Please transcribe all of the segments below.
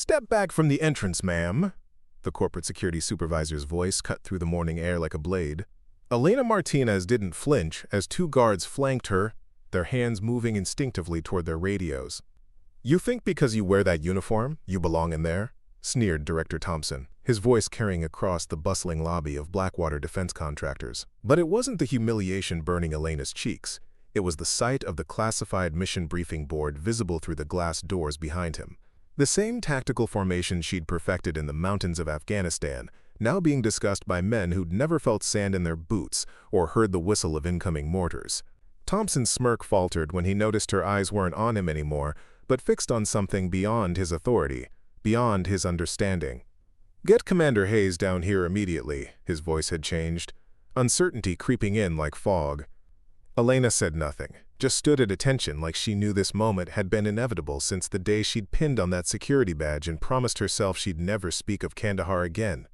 "Step back from the entrance, ma'am." The corporate security supervisor's voice cut through the morning air like a blade. Elena Martinez didn't flinch as two guards flanked her, their hands moving instinctively toward their radios. "You think because you wear that uniform, you belong in there?" sneered Director Thompson, his voice carrying across the bustling lobby of Blackwater Defense Contractors. But it wasn't the humiliation burning Elena's cheeks. It was the sight of the classified mission briefing board visible through the glass doors behind him. The same tactical formation she'd perfected in the mountains of Afghanistan, now being discussed by men who'd never felt sand in their boots or heard the whistle of incoming mortars. Thompson's smirk faltered when he noticed her eyes weren't on him anymore, but fixed on something beyond his authority, beyond his understanding. "Get Commander Hayes down here immediately," his voice had changed, uncertainty creeping in like fog. Elena said nothing, just stood at attention like she knew this moment had been inevitable since the day she'd pinned on that security badge and promised herself she'd never speak of Kandahar again.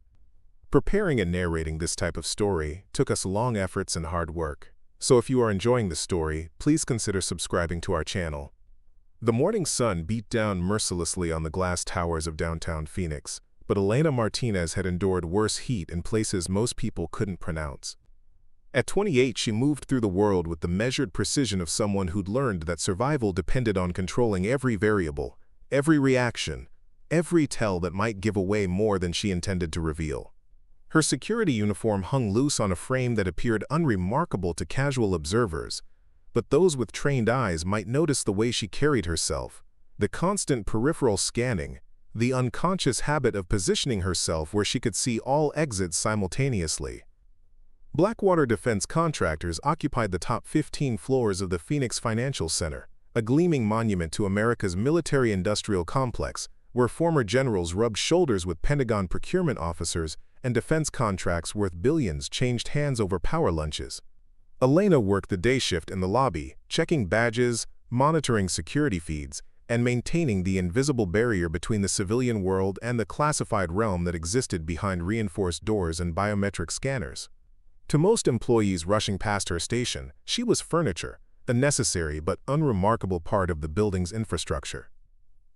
Preparing and narrating this type of story took us long efforts and hard work, so if you are enjoying the story, please consider subscribing to our channel. The morning sun beat down mercilessly on the glass towers of downtown Phoenix, but Elena Martinez had endured worse heat in places most people couldn't pronounce. At 28, she moved through the world with the measured precision of someone who'd learned that survival depended on controlling every variable, every reaction, every tell that might give away more than she intended to reveal. Her security uniform hung loose on a frame that appeared unremarkable to casual observers, but those with trained eyes might notice the way she carried herself, the constant peripheral scanning, the unconscious habit of positioning herself where she could see all exits simultaneously. Blackwater Defense Contractors occupied the top 15 floors of the Phoenix Financial Center, a gleaming monument to America's military-industrial complex, where former generals rubbed shoulders with Pentagon procurement officers and defense contracts worth billions changed hands over power lunches. Elena worked the day shift in the lobby, checking badges, monitoring security feeds, and maintaining the invisible barrier between the civilian world and the classified realm that existed behind reinforced doors and biometric scanners. To most employees rushing past her station, she was furniture, a necessary but unremarkable part of the building's infrastructure.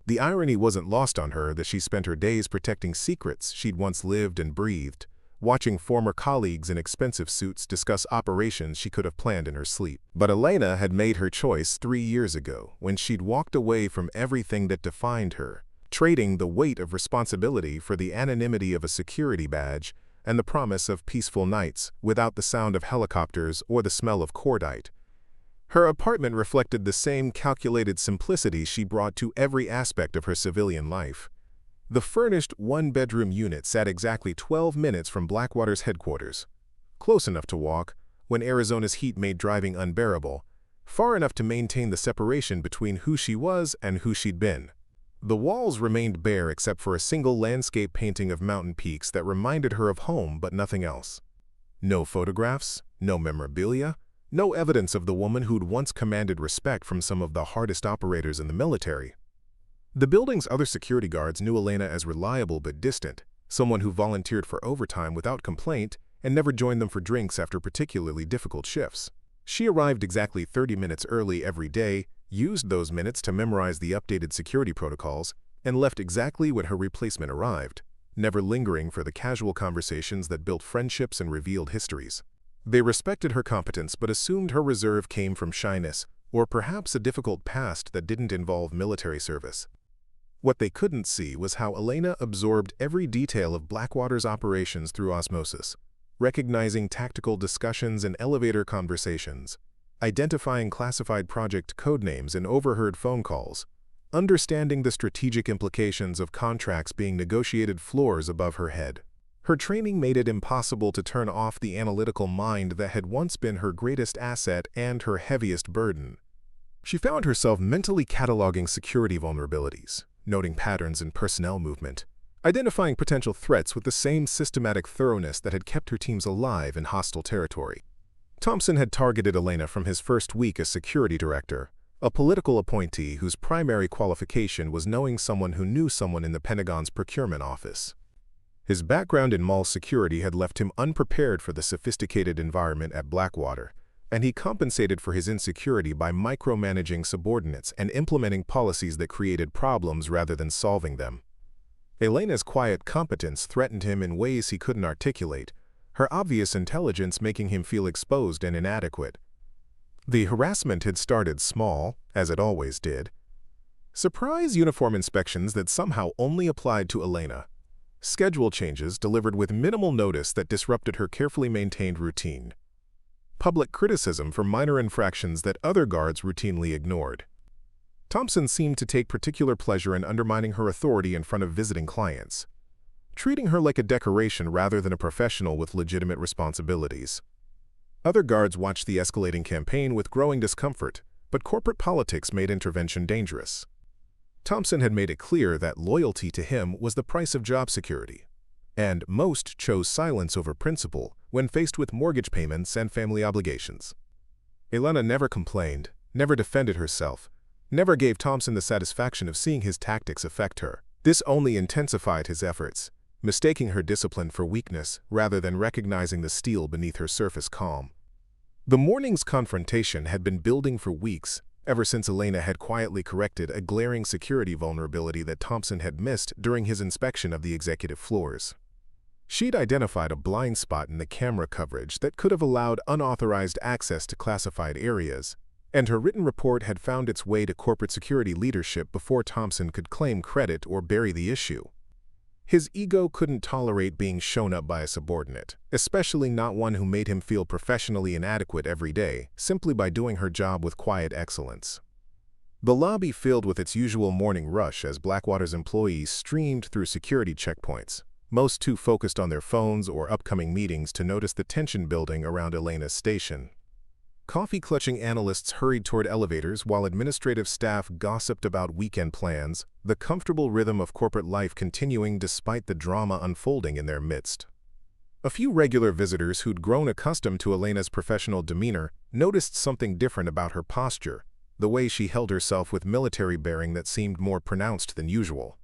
The irony wasn't lost on her that she spent her days protecting secrets she'd once lived and breathed, watching former colleagues in expensive suits discuss operations she could have planned in her sleep. But Elena had made her choice 3 years ago when she'd walked away from everything that defined her, trading the weight of responsibility for the anonymity of a security badge and the promise of peaceful nights without the sound of helicopters or the smell of cordite. Her apartment reflected the same calculated simplicity she brought to every aspect of her civilian life. The furnished one-bedroom unit sat exactly 12 minutes from Blackwater's headquarters, close enough to walk when Arizona's heat made driving unbearable, far enough to maintain the separation between who she was and who she'd been. The walls remained bare except for a single landscape painting of mountain peaks that reminded her of home but nothing else. No photographs, no memorabilia, no evidence of the woman who'd once commanded respect from some of the hardest operators in the military. The building's other security guards knew Elena as reliable but distant, someone who volunteered for overtime without complaint and never joined them for drinks after particularly difficult shifts. She arrived exactly 30 minutes early every day, used those minutes to memorize the updated security protocols, and left exactly when her replacement arrived, never lingering for the casual conversations that built friendships and revealed histories. They respected her competence but assumed her reserve came from shyness, or perhaps a difficult past that didn't involve military service. What they couldn't see was how Elena absorbed every detail of Blackwater's operations through osmosis, recognizing tactical discussions and elevator conversations, identifying classified project codenames in overheard phone calls, understanding the strategic implications of contracts being negotiated floors above her head. Her training made it impossible to turn off the analytical mind that had once been her greatest asset and her heaviest burden. She found herself mentally cataloging security vulnerabilities, noting patterns in personnel movement, identifying potential threats with the same systematic thoroughness that had kept her teams alive in hostile territory. Thompson had targeted Elena from his first week as security director, a political appointee whose primary qualification was knowing someone who knew someone in the Pentagon's procurement office. His background in mall security had left him unprepared for the sophisticated environment at Blackwater, and he compensated for his insecurity by micromanaging subordinates and implementing policies that created problems rather than solving them. Elena's quiet competence threatened him in ways he couldn't articulate, her obvious intelligence making him feel exposed and inadequate. The harassment had started small, as it always did. Surprise uniform inspections that somehow only applied to Elena. Schedule changes delivered with minimal notice that disrupted her carefully maintained routine. Public criticism for minor infractions that other guards routinely ignored. Thompson seemed to take particular pleasure in undermining her authority in front of visiting clients, treating her like a decoration rather than a professional with legitimate responsibilities. Other guards watched the escalating campaign with growing discomfort, but corporate politics made intervention dangerous. Thompson had made it clear that loyalty to him was the price of job security, and most chose silence over principle when faced with mortgage payments and family obligations. Elena never complained, never defended herself, never gave Thompson the satisfaction of seeing his tactics affect her. This only intensified his efforts, mistaking her discipline for weakness rather than recognizing the steel beneath her surface calm. The morning's confrontation had been building for weeks, ever since Elena had quietly corrected a glaring security vulnerability that Thompson had missed during his inspection of the executive floors. She'd identified a blind spot in the camera coverage that could have allowed unauthorized access to classified areas, and her written report had found its way to corporate security leadership before Thompson could claim credit or bury the issue. His ego couldn't tolerate being shown up by a subordinate, especially not one who made him feel professionally inadequate every day, simply by doing her job with quiet excellence. The lobby filled with its usual morning rush as Blackwater's employees streamed through security checkpoints, most too focused on their phones or upcoming meetings to notice the tension building around Elena's station. Coffee-clutching analysts hurried toward elevators while administrative staff gossiped about weekend plans, the comfortable rhythm of corporate life continuing despite the drama unfolding in their midst. A few regular visitors who'd grown accustomed to Elena's professional demeanor noticed something different about her posture, the way she held herself with military bearing that seemed more pronounced than usual.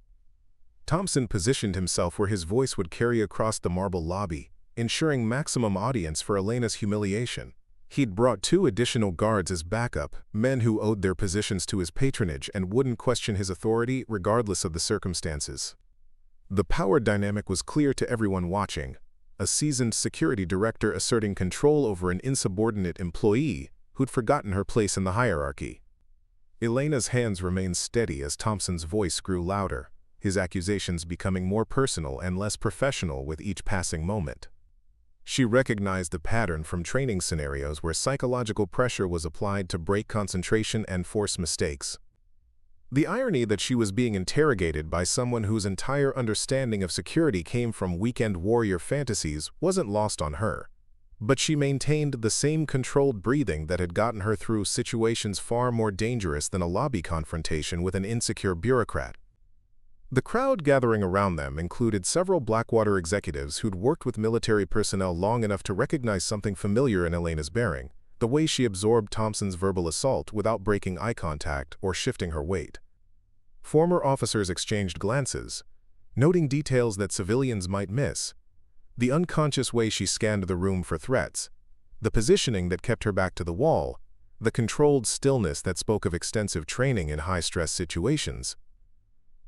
Thompson positioned himself where his voice would carry across the marble lobby, ensuring maximum audience for Elena's humiliation. He'd brought 2 additional guards as backup, men who owed their positions to his patronage and wouldn't question his authority regardless of the circumstances. The power dynamic was clear to everyone watching, a seasoned security director asserting control over an insubordinate employee who'd forgotten her place in the hierarchy. Elena's hands remained steady as Thompson's voice grew louder, his accusations becoming more personal and less professional with each passing moment. She recognized the pattern from training scenarios where psychological pressure was applied to break concentration and force mistakes. The irony that she was being interrogated by someone whose entire understanding of security came from weekend warrior fantasies wasn't lost on her, but she maintained the same controlled breathing that had gotten her through situations far more dangerous than a lobby confrontation with an insecure bureaucrat. The crowd gathering around them included several Blackwater executives who'd worked with military personnel long enough to recognize something familiar in Elena's bearing, the way she absorbed Thompson's verbal assault without breaking eye contact or shifting her weight. Former officers exchanged glances, noting details that civilians might miss: the unconscious way she scanned the room for threats, the positioning that kept her back to the wall, the controlled stillness that spoke of extensive training in high-stress situations.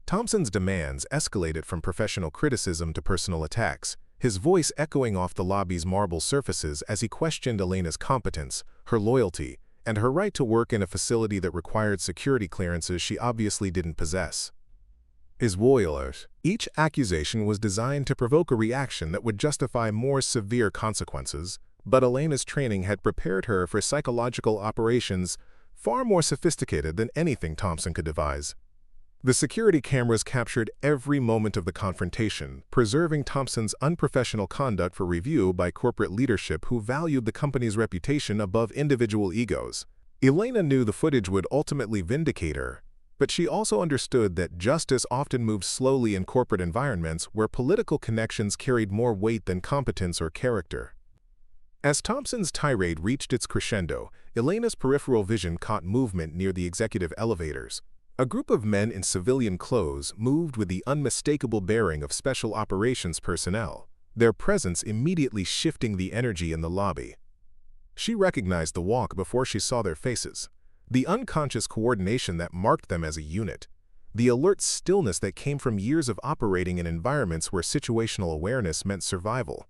Thompson's demands escalated from professional criticism to personal attacks, his voice echoing off the lobby's marble surfaces as he questioned Elena's competence, her loyalty, and her right to work in a facility that required security clearances she obviously didn't possess. Each accusation was designed to provoke a reaction that would justify more severe consequences, but Elena's training had prepared her for psychological operations far more sophisticated than anything Thompson could devise. The security cameras captured every moment of the confrontation, preserving Thompson's unprofessional conduct for review by corporate leadership who valued the company's reputation above individual egos. Elena knew the footage would ultimately vindicate her, but she also understood that justice often moved slowly in corporate environments where political connections carried more weight than competence or character. As Thompson's tirade reached its crescendo, Elena's peripheral vision caught movement near the executive elevators. A group of men in civilian clothes moved with the unmistakable bearing of special operations personnel, their presence immediately shifting the energy in the lobby. She recognized the walk before she saw their faces, the unconscious coordination that marked them as a unit, the alert stillness that came from years of operating in environments where situational awareness meant survival.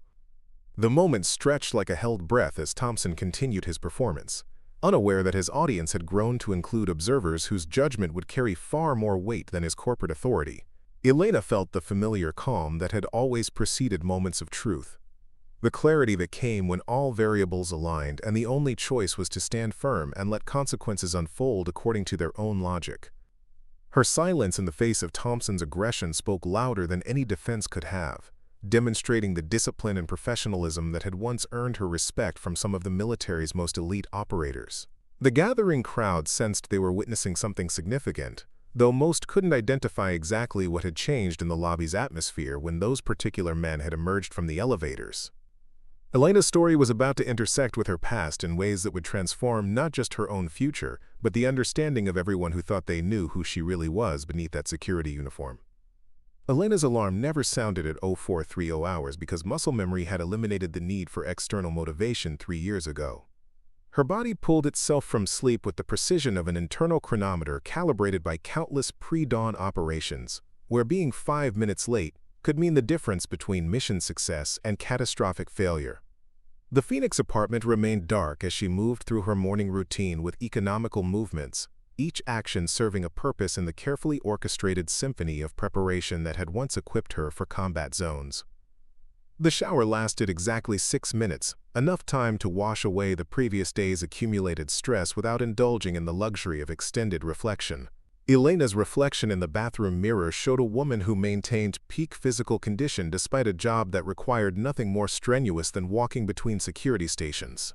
The moment stretched like a held breath as Thompson continued his performance, unaware that his audience had grown to include observers whose judgment would carry far more weight than his corporate authority. Elena felt the familiar calm that had always preceded moments of truth, the clarity that came when all variables aligned and the only choice was to stand firm and let consequences unfold according to their own logic. Her silence in the face of Thompson's aggression spoke louder than any defense could have, demonstrating the discipline and professionalism that had once earned her respect from some of the military's most elite operators. The gathering crowd sensed they were witnessing something significant, though most couldn't identify exactly what had changed in the lobby's atmosphere when those particular men had emerged from the elevators. Elena's story was about to intersect with her past in ways that would transform not just her own future, but the understanding of everyone who thought they knew who she really was beneath that security uniform. Elena's alarm never sounded at 0430 hours because muscle memory had eliminated the need for external motivation 3 years ago. Her body pulled itself from sleep with the precision of an internal chronometer calibrated by countless pre-dawn operations, where being 5 minutes late could mean the difference between mission success and catastrophic failure. The Phoenix apartment remained dark as she moved through her morning routine with economical movements, each action serving a purpose in the carefully orchestrated symphony of preparation that had once equipped her for combat zones. The shower lasted exactly 6 minutes, enough time to wash away the previous day's accumulated stress without indulging in the luxury of extended reflection. Elena's reflection in the bathroom mirror showed a woman who maintained peak physical condition despite a job that required nothing more strenuous than walking between security stations.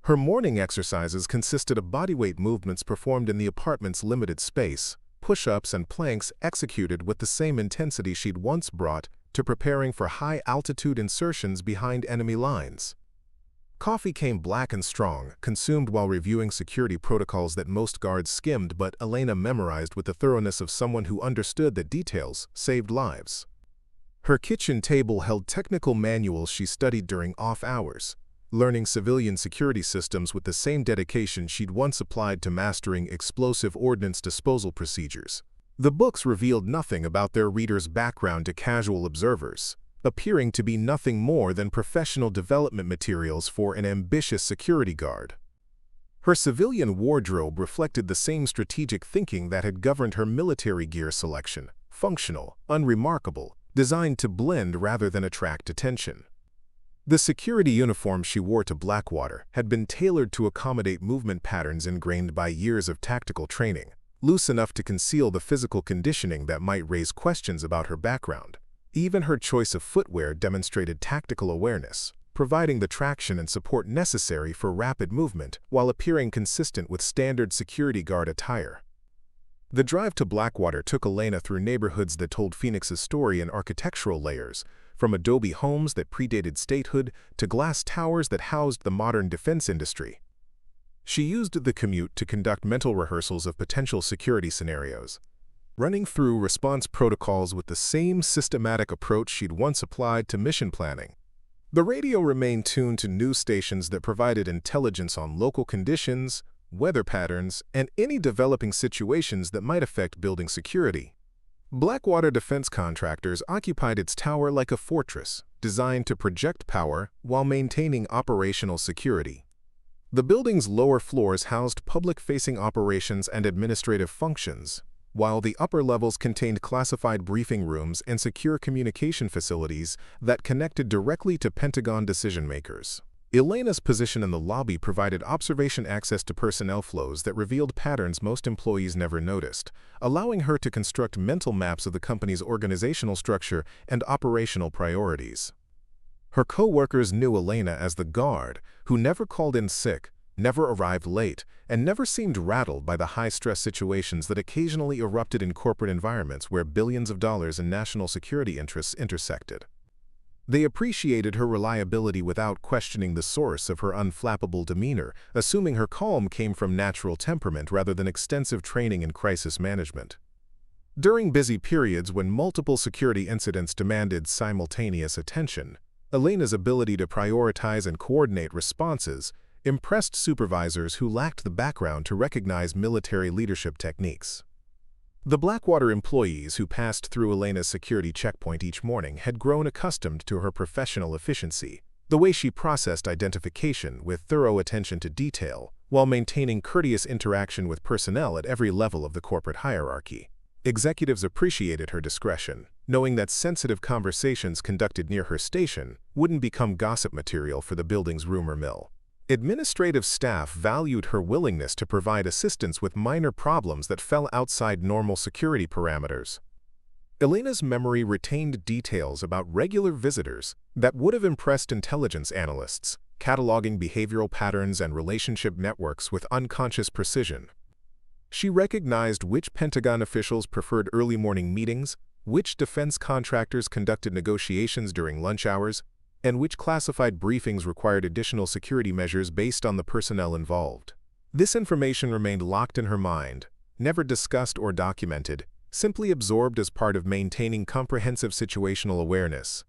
Her morning exercises consisted of bodyweight movements performed in the apartment's limited space, push-ups and planks executed with the same intensity she'd once brought to preparing for high-altitude insertions behind enemy lines. Coffee came black and strong, consumed while reviewing security protocols that most guards skimmed but Elena memorized with the thoroughness of someone who understood that details saved lives. Her kitchen table held technical manuals she studied during off hours, learning civilian security systems with the same dedication she'd once applied to mastering explosive ordnance disposal procedures. The books revealed nothing about their readers' background to casual observers, appearing to be nothing more than professional development materials for an ambitious security guard. Her civilian wardrobe reflected the same strategic thinking that had governed her military gear selection: functional, unremarkable, designed to blend rather than attract attention. The security uniform she wore to Blackwater had been tailored to accommodate movement patterns ingrained by years of tactical training, loose enough to conceal the physical conditioning that might raise questions about her background. Even her choice of footwear demonstrated tactical awareness, providing the traction and support necessary for rapid movement while appearing consistent with standard security guard attire. The drive to Blackwater took Elena through neighborhoods that told Phoenix's story in architectural layers, from adobe homes that predated statehood to glass towers that housed the modern defense industry. She used the commute to conduct mental rehearsals of potential security scenarios, running through response protocols with the same systematic approach she'd once applied to mission planning. The radio remained tuned to news stations that provided intelligence on local conditions, weather patterns, and any developing situations that might affect building security. Blackwater Defense Contractors occupied its tower like a fortress, designed to project power while maintaining operational security. The building's lower floors housed public-facing operations and administrative functions, while the upper levels contained classified briefing rooms and secure communication facilities that connected directly to Pentagon decision-makers. Elena's position in the lobby provided observation access to personnel flows that revealed patterns most employees never noticed, allowing her to construct mental maps of the company's organizational structure and operational priorities. Her co-workers knew Elena as the guard, who never called in sick, never arrived late, and never seemed rattled by the high-stress situations that occasionally erupted in corporate environments where billions of dollars in national security interests intersected. They appreciated her reliability without questioning the source of her unflappable demeanor, assuming her calm came from natural temperament rather than extensive training in crisis management. During busy periods when multiple security incidents demanded simultaneous attention, Elena's ability to prioritize and coordinate responses impressed supervisors who lacked the background to recognize military leadership techniques. The Blackwater employees who passed through Elena's security checkpoint each morning had grown accustomed to her professional efficiency, the way she processed identification with thorough attention to detail, while maintaining courteous interaction with personnel at every level of the corporate hierarchy. Executives appreciated her discretion, knowing that sensitive conversations conducted near her station wouldn't become gossip material for the building's rumor mill. Administrative staff valued her willingness to provide assistance with minor problems that fell outside normal security parameters. Elena's memory retained details about regular visitors that would have impressed intelligence analysts, cataloging behavioral patterns and relationship networks with unconscious precision. She recognized which Pentagon officials preferred early morning meetings, which defense contractors conducted negotiations during lunch hours, and which classified briefings required additional security measures based on the personnel involved. This information remained locked in her mind, never discussed or documented, simply absorbed as part of maintaining comprehensive situational awareness.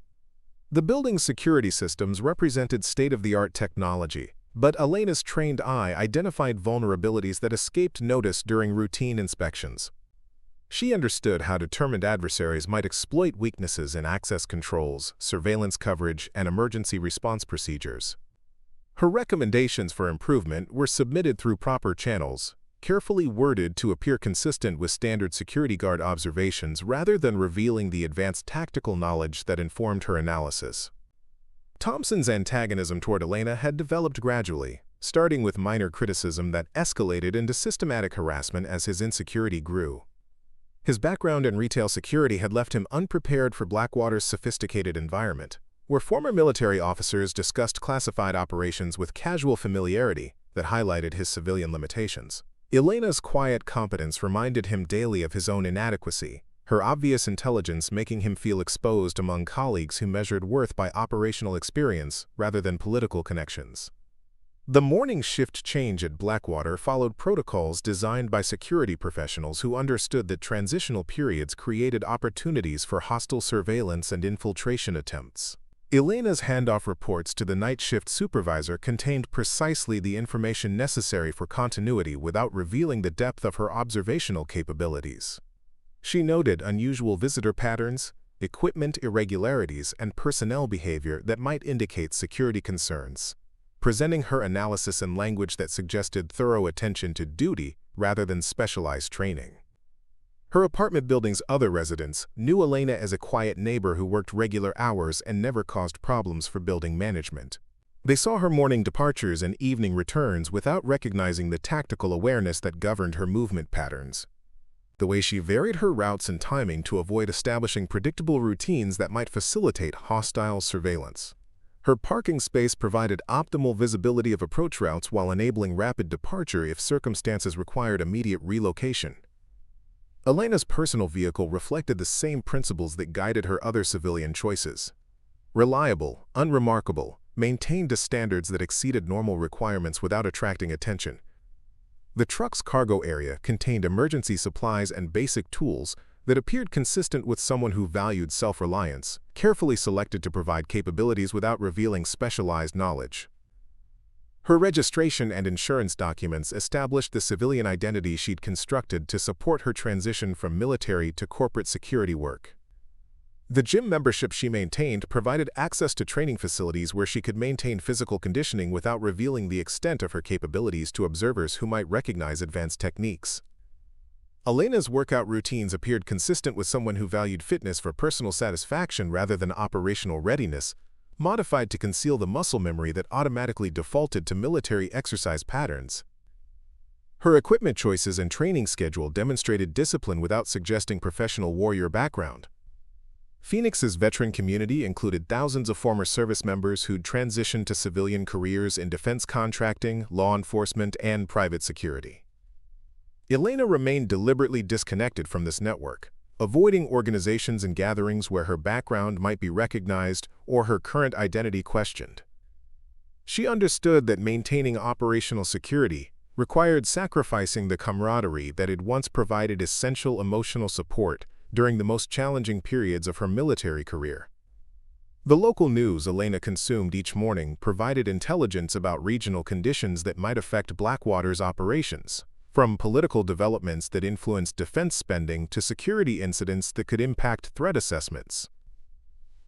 The building's security systems represented state-of-the-art technology, but Elena's trained eye identified vulnerabilities that escaped notice during routine inspections. She understood how determined adversaries might exploit weaknesses in access controls, surveillance coverage, and emergency response procedures. Her recommendations for improvement were submitted through proper channels, carefully worded to appear consistent with standard security guard observations rather than revealing the advanced tactical knowledge that informed her analysis. Thompson's antagonism toward Elena had developed gradually, starting with minor criticism that escalated into systematic harassment as his insecurity grew. His background in retail security had left him unprepared for Blackwater's sophisticated environment, where former military officers discussed classified operations with casual familiarity that highlighted his civilian limitations. Elena's quiet competence reminded him daily of his own inadequacy, her obvious intelligence making him feel exposed among colleagues who measured worth by operational experience rather than political connections. The morning shift change at Blackwater followed protocols designed by security professionals who understood that transitional periods created opportunities for hostile surveillance and infiltration attempts. Elena's handoff reports to the night shift supervisor contained precisely the information necessary for continuity without revealing the depth of her observational capabilities. She noted unusual visitor patterns, equipment irregularities, and personnel behavior that might indicate security concerns, presenting her analysis in language that suggested thorough attention to duty rather than specialized training. Her apartment building's other residents knew Elena as a quiet neighbor who worked regular hours and never caused problems for building management. They saw her morning departures and evening returns without recognizing the tactical awareness that governed her movement patterns. The way she varied her routes and timing to avoid establishing predictable routines that might facilitate hostile surveillance. Her parking space provided optimal visibility of approach routes while enabling rapid departure if circumstances required immediate relocation. Elena's personal vehicle reflected the same principles that guided her other civilian choices. Reliable, unremarkable, maintained to standards that exceeded normal requirements without attracting attention. The truck's cargo area contained emergency supplies and basic tools that appeared consistent with someone who valued self-reliance, carefully selected to provide capabilities without revealing specialized knowledge. Her registration and insurance documents established the civilian identity she'd constructed to support her transition from military to corporate security work. The gym membership she maintained provided access to training facilities where she could maintain physical conditioning without revealing the extent of her capabilities to observers who might recognize advanced techniques. Elena's workout routines appeared consistent with someone who valued fitness for personal satisfaction rather than operational readiness, modified to conceal the muscle memory that automatically defaulted to military exercise patterns. Her equipment choices and training schedule demonstrated discipline without suggesting professional warrior background. Phoenix's veteran community included thousands of former service members who'd transitioned to civilian careers in defense contracting, law enforcement, and private security. Elena remained deliberately disconnected from this network, avoiding organizations and gatherings where her background might be recognized or her current identity questioned. She understood that maintaining operational security required sacrificing the camaraderie that had once provided essential emotional support during the most challenging periods of her military career. The local news Elena consumed each morning provided intelligence about regional conditions that might affect Blackwater's operations, from political developments that influenced defense spending to security incidents that could impact threat assessments.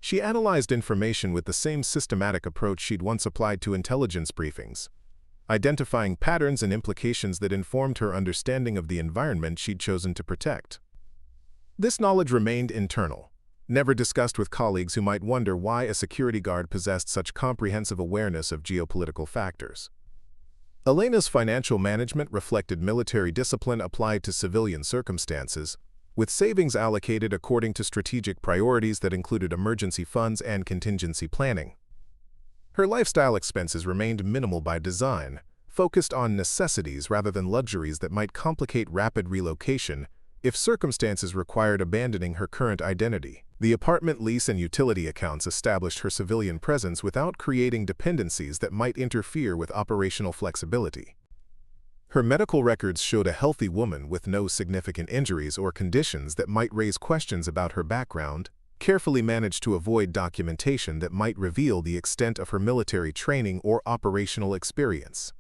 She analyzed information with the same systematic approach she'd once applied to intelligence briefings, identifying patterns and implications that informed her understanding of the environment she'd chosen to protect. This knowledge remained internal, never discussed with colleagues who might wonder why a security guard possessed such comprehensive awareness of geopolitical factors. Elena's financial management reflected military discipline applied to civilian circumstances, with savings allocated according to strategic priorities that included emergency funds and contingency planning. Her lifestyle expenses remained minimal by design, focused on necessities rather than luxuries that might complicate rapid relocation if circumstances required abandoning her current identity. The apartment lease and utility accounts established her civilian presence without creating dependencies that might interfere with operational flexibility. Her medical records showed a healthy woman with no significant injuries or conditions that might raise questions about her background, carefully managed to avoid documentation that might reveal the extent of her military training or operational experience.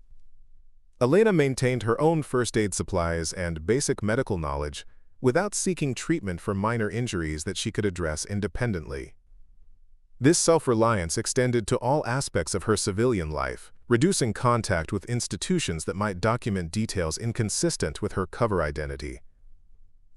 Elena maintained her own first aid supplies and basic medical knowledge without seeking treatment for minor injuries that she could address independently. This self-reliance extended to all aspects of her civilian life, reducing contact with institutions that might document details inconsistent with her cover identity.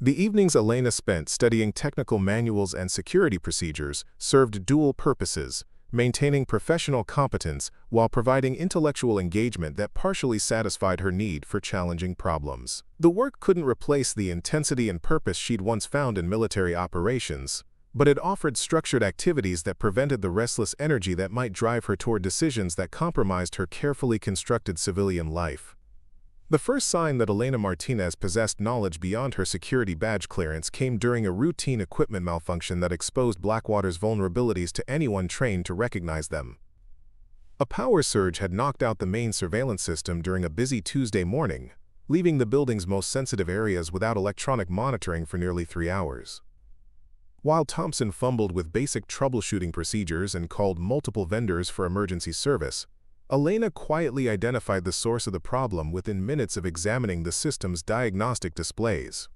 The evenings Elena spent studying technical manuals and security procedures served dual purposes, maintaining professional competence while providing intellectual engagement that partially satisfied her need for challenging problems. The work couldn't replace the intensity and purpose she'd once found in military operations, but it offered structured activities that prevented the restless energy that might drive her toward decisions that compromised her carefully constructed civilian life. The first sign that Elena Martinez possessed knowledge beyond her security badge clearance came during a routine equipment malfunction that exposed Blackwater's vulnerabilities to anyone trained to recognize them. A power surge had knocked out the main surveillance system during a busy Tuesday morning, leaving the building's most sensitive areas without electronic monitoring for nearly 3 hours. While Thompson fumbled with basic troubleshooting procedures and called multiple vendors for emergency service, Elena quietly identified the source of the problem within minutes of examining the system's diagnostic displays.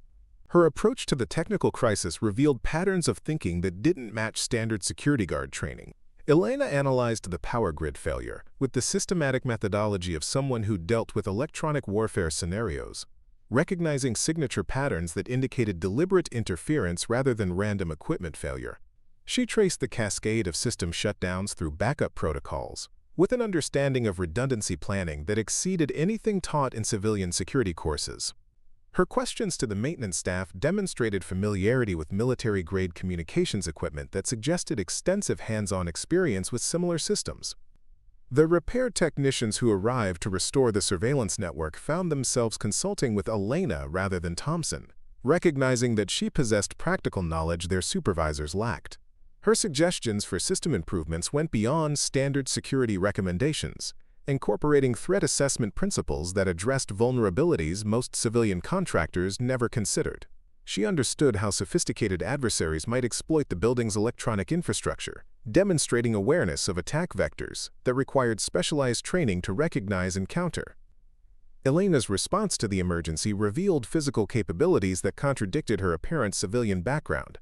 Her approach to the technical crisis revealed patterns of thinking that didn't match standard security guard training. Elena analyzed the power grid failure with the systematic methodology of someone who dealt with electronic warfare scenarios, recognizing signature patterns that indicated deliberate interference rather than random equipment failure. She traced the cascade of system shutdowns through backup protocols, with an understanding of redundancy planning that exceeded anything taught in civilian security courses. Her questions to the maintenance staff demonstrated familiarity with military-grade communications equipment that suggested extensive hands-on experience with similar systems. The repair technicians who arrived to restore the surveillance network found themselves consulting with Elena rather than Thompson, recognizing that she possessed practical knowledge their supervisors lacked. Her suggestions for system improvements went beyond standard security recommendations, incorporating threat assessment principles that addressed vulnerabilities most civilian contractors never considered. She understood how sophisticated adversaries might exploit the building's electronic infrastructure, demonstrating awareness of attack vectors that required specialized training to recognize and counter. Elena's response to the emergency revealed physical capabilities that contradicted her apparent civilian background.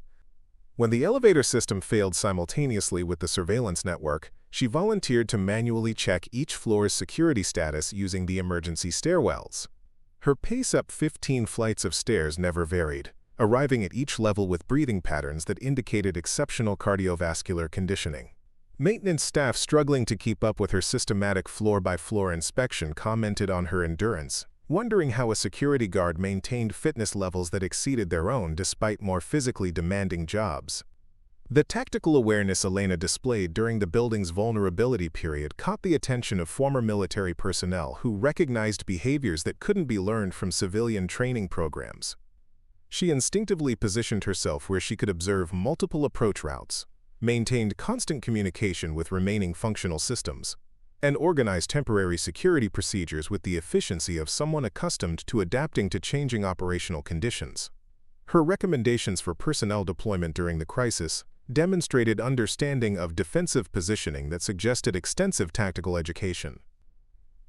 When the elevator system failed simultaneously with the surveillance network, she volunteered to manually check each floor's security status using the emergency stairwells. Her pace up 15 flights of stairs never varied, arriving at each level with breathing patterns that indicated exceptional cardiovascular conditioning. Maintenance staff struggling to keep up with her systematic floor-by-floor inspection commented on her endurance, wondering how a security guard maintained fitness levels that exceeded their own despite more physically demanding jobs. The tactical awareness Elena displayed during the building's vulnerability period caught the attention of former military personnel who recognized behaviors that couldn't be learned from civilian training programs. She instinctively positioned herself where she could observe multiple approach routes, maintained constant communication with remaining functional systems, and organized temporary security procedures with the efficiency of someone accustomed to adapting to changing operational conditions. Her recommendations for personnel deployment during the crisis demonstrated understanding of defensive positioning that suggested extensive tactical education.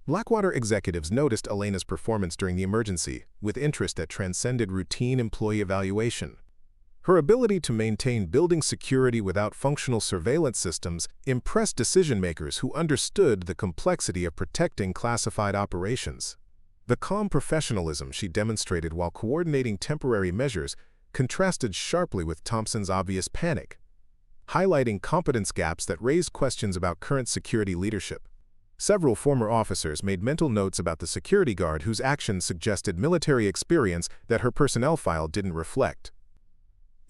Blackwater executives noticed Elena's performance during the emergency, with interest that transcended routine employee evaluation. Her ability to maintain building security without functional surveillance systems impressed decision-makers who understood the complexity of protecting classified operations. The calm professionalism she demonstrated while coordinating temporary measures contrasted sharply with Thompson's obvious panic, highlighting competence gaps that raised questions about current security leadership. Several former officers made mental notes about the security guard whose actions suggested military experience that her personnel file didn't reflect.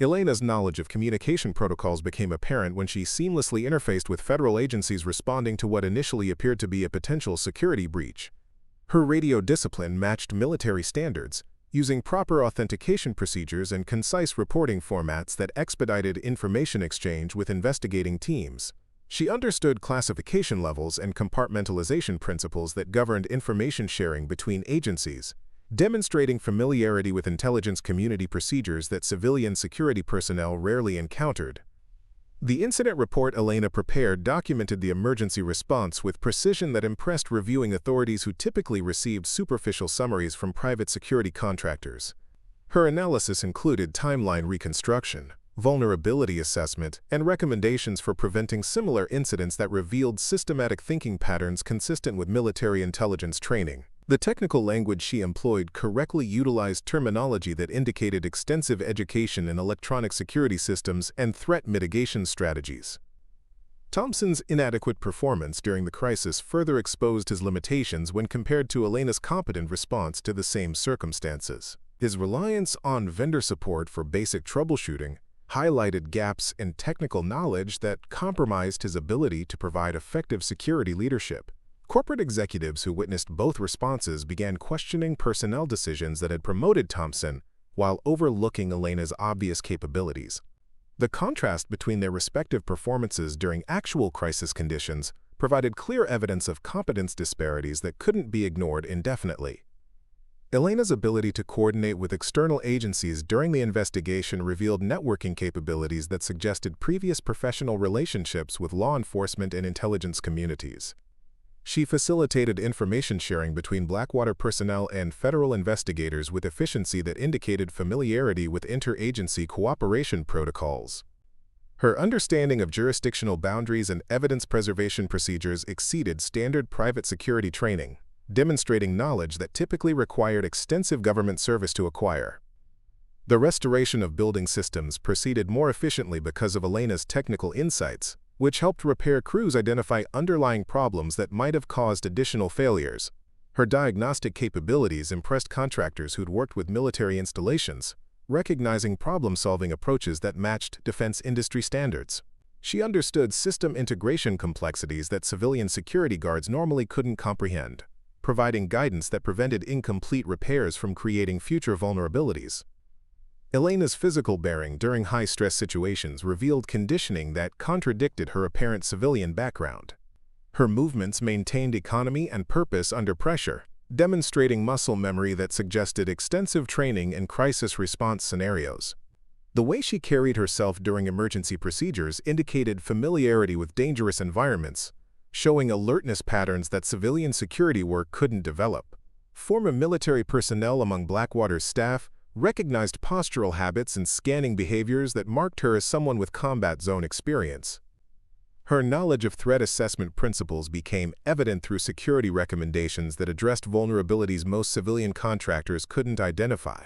Elena's knowledge of communication protocols became apparent when she seamlessly interfaced with federal agencies responding to what initially appeared to be a potential security breach. Her radio discipline matched military standards, using proper authentication procedures and concise reporting formats that expedited information exchange with investigating teams. She understood classification levels and compartmentalization principles that governed information sharing between agencies, demonstrating familiarity with intelligence community procedures that civilian security personnel rarely encountered. The incident report Elena prepared documented the emergency response with precision that impressed reviewing authorities who typically received superficial summaries from private security contractors. Her analysis included timeline reconstruction, vulnerability assessment, and recommendations for preventing similar incidents that revealed systematic thinking patterns consistent with military intelligence training. The technical language she employed correctly utilized terminology that indicated extensive education in electronic security systems and threat mitigation strategies. Thompson's inadequate performance during the crisis further exposed his limitations when compared to Elena's competent response to the same circumstances. His reliance on vendor support for basic troubleshooting highlighted gaps in technical knowledge that compromised his ability to provide effective security leadership. Corporate executives who witnessed both responses began questioning personnel decisions that had promoted Thompson while overlooking Elena's obvious capabilities. The contrast between their respective performances during actual crisis conditions provided clear evidence of competence disparities that couldn't be ignored indefinitely. Elena's ability to coordinate with external agencies during the investigation revealed networking capabilities that suggested previous professional relationships with law enforcement and intelligence communities. She facilitated information sharing between Blackwater personnel and federal investigators with efficiency that indicated familiarity with interagency cooperation protocols. Her understanding of jurisdictional boundaries and evidence preservation procedures exceeded standard private security training, demonstrating knowledge that typically required extensive government service to acquire. The restoration of building systems proceeded more efficiently because of Elena's technical insights, which helped repair crews identify underlying problems that might have caused additional failures. Her diagnostic capabilities impressed contractors who'd worked with military installations, recognizing problem-solving approaches that matched defense industry standards. She understood system integration complexities that civilian security guards normally couldn't comprehend, providing guidance that prevented incomplete repairs from creating future vulnerabilities. Elena's physical bearing during high-stress situations revealed conditioning that contradicted her apparent civilian background. Her movements maintained economy and purpose under pressure, demonstrating muscle memory that suggested extensive training in crisis response scenarios. The way she carried herself during emergency procedures indicated familiarity with dangerous environments, showing alertness patterns that civilian security work couldn't develop. Former military personnel among Blackwater's staff recognized postural habits and scanning behaviors that marked her as someone with combat zone experience. Her knowledge of threat assessment principles became evident through security recommendations that addressed vulnerabilities most civilian contractors couldn't identify.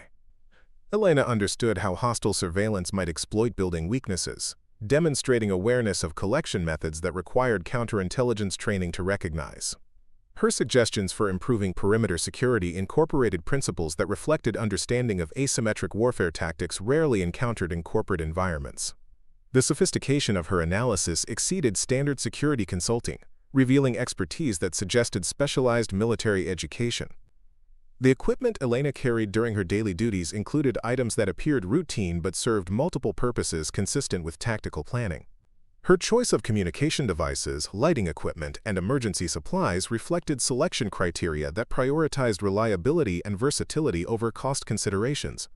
Elena understood how hostile surveillance might exploit building weaknesses, demonstrating awareness of collection methods that required counterintelligence training to recognize. Her suggestions for improving perimeter security incorporated principles that reflected understanding of asymmetric warfare tactics rarely encountered in corporate environments. The sophistication of her analysis exceeded standard security consulting, revealing expertise that suggested specialized military education. The equipment Elena carried during her daily duties included items that appeared routine but served multiple purposes consistent with tactical planning. Her choice of communication devices, lighting equipment, and emergency supplies reflected selection criteria that prioritized reliability and versatility over cost considerations.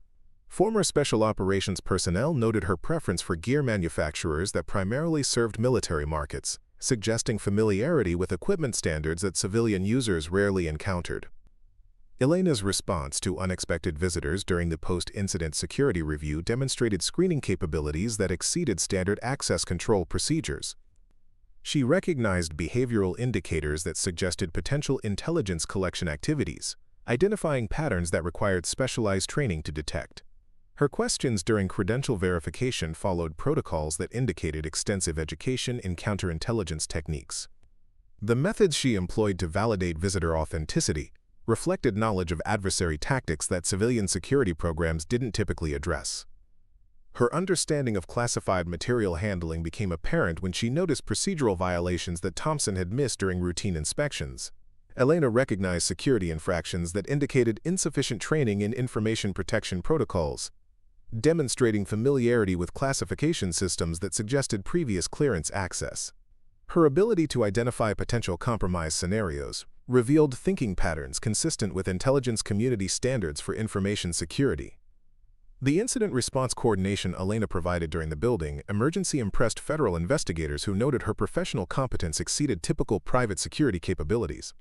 Former Special Operations personnel noted her preference for gear manufacturers that primarily served military markets, suggesting familiarity with equipment standards that civilian users rarely encountered. Elena's response to unexpected visitors during the post-incident security review demonstrated screening capabilities that exceeded standard access control procedures. She recognized behavioral indicators that suggested potential intelligence collection activities, identifying patterns that required specialized training to detect. Her questions during credential verification followed protocols that indicated extensive education in counterintelligence techniques. The methods she employed to validate visitor authenticity reflected knowledge of adversary tactics that civilian security programs didn't typically address. Her understanding of classified material handling became apparent when she noticed procedural violations that Thompson had missed during routine inspections. Elena recognized security infractions that indicated insufficient training in information protection protocols, demonstrating familiarity with classification systems that suggested previous clearance access. Her ability to identify potential compromise scenarios revealed thinking patterns consistent with intelligence community standards for information security. The incident response coordination Elena provided during the building emergency impressed federal investigators who noted her professional competence exceeded typical private security capabilities.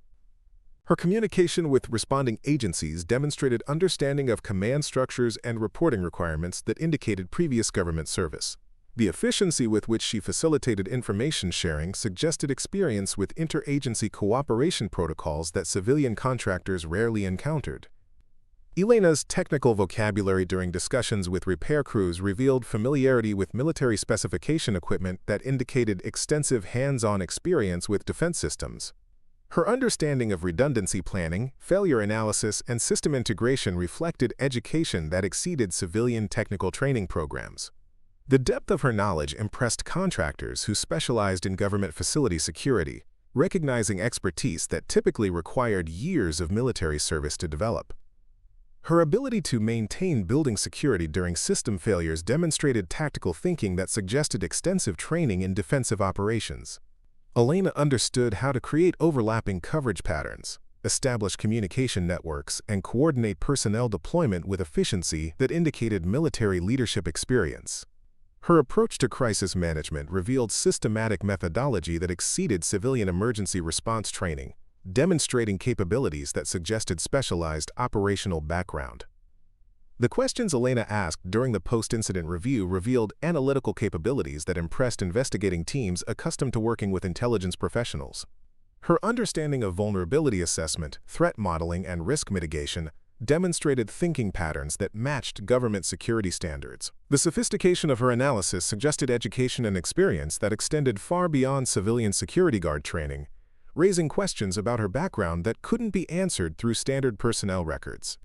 Her communication with responding agencies demonstrated understanding of command structures and reporting requirements that indicated previous government service. The efficiency with which she facilitated information sharing suggested experience with interagency cooperation protocols that civilian contractors rarely encountered. Elena's technical vocabulary during discussions with repair crews revealed familiarity with military specification equipment that indicated extensive hands-on experience with defense systems. Her understanding of redundancy planning, failure analysis, and system integration reflected education that exceeded civilian technical training programs. The depth of her knowledge impressed contractors who specialized in government facility security, recognizing expertise that typically required years of military service to develop. Her ability to maintain building security during system failures demonstrated tactical thinking that suggested extensive training in defensive operations. Elena understood how to create overlapping coverage patterns, establish communication networks, and coordinate personnel deployment with efficiency that indicated military leadership experience. Her approach to crisis management revealed systematic methodology that exceeded civilian emergency response training, demonstrating capabilities that suggested specialized operational background. The questions Elena asked during the post-incident review revealed analytical capabilities that impressed investigating teams accustomed to working with intelligence professionals. Her understanding of vulnerability assessment, threat modeling, and risk mitigation demonstrated thinking patterns that matched government security standards. The sophistication of her analysis suggested education and experience that extended far beyond civilian security guard training, raising questions about her background that couldn't be answered through standard personnel records.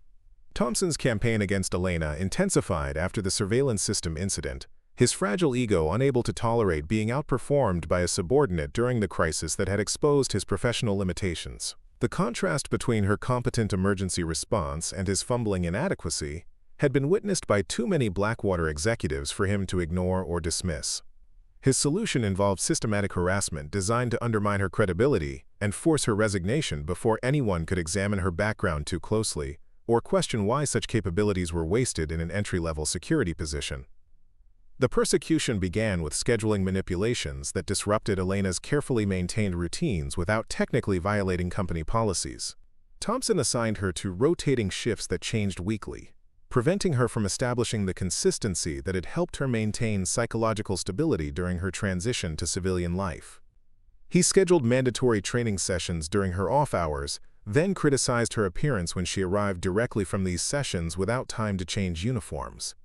Thompson's campaign against Elena intensified after the surveillance system incident, his fragile ego unable to tolerate being outperformed by a subordinate during the crisis that had exposed his professional limitations. The contrast between her competent emergency response and his fumbling inadequacy had been witnessed by too many Blackwater executives for him to ignore or dismiss. His solution involved systematic harassment designed to undermine her credibility and force her resignation before anyone could examine her background too closely or question why such capabilities were wasted in an entry-level security position. The persecution began with scheduling manipulations that disrupted Elena's carefully maintained routines without technically violating company policies. Thompson assigned her to rotating shifts that changed weekly, preventing her from establishing the consistency that had helped her maintain psychological stability during her transition to civilian life. He scheduled mandatory training sessions during her off hours, then criticized her appearance when she arrived directly from these sessions without time to change uniforms.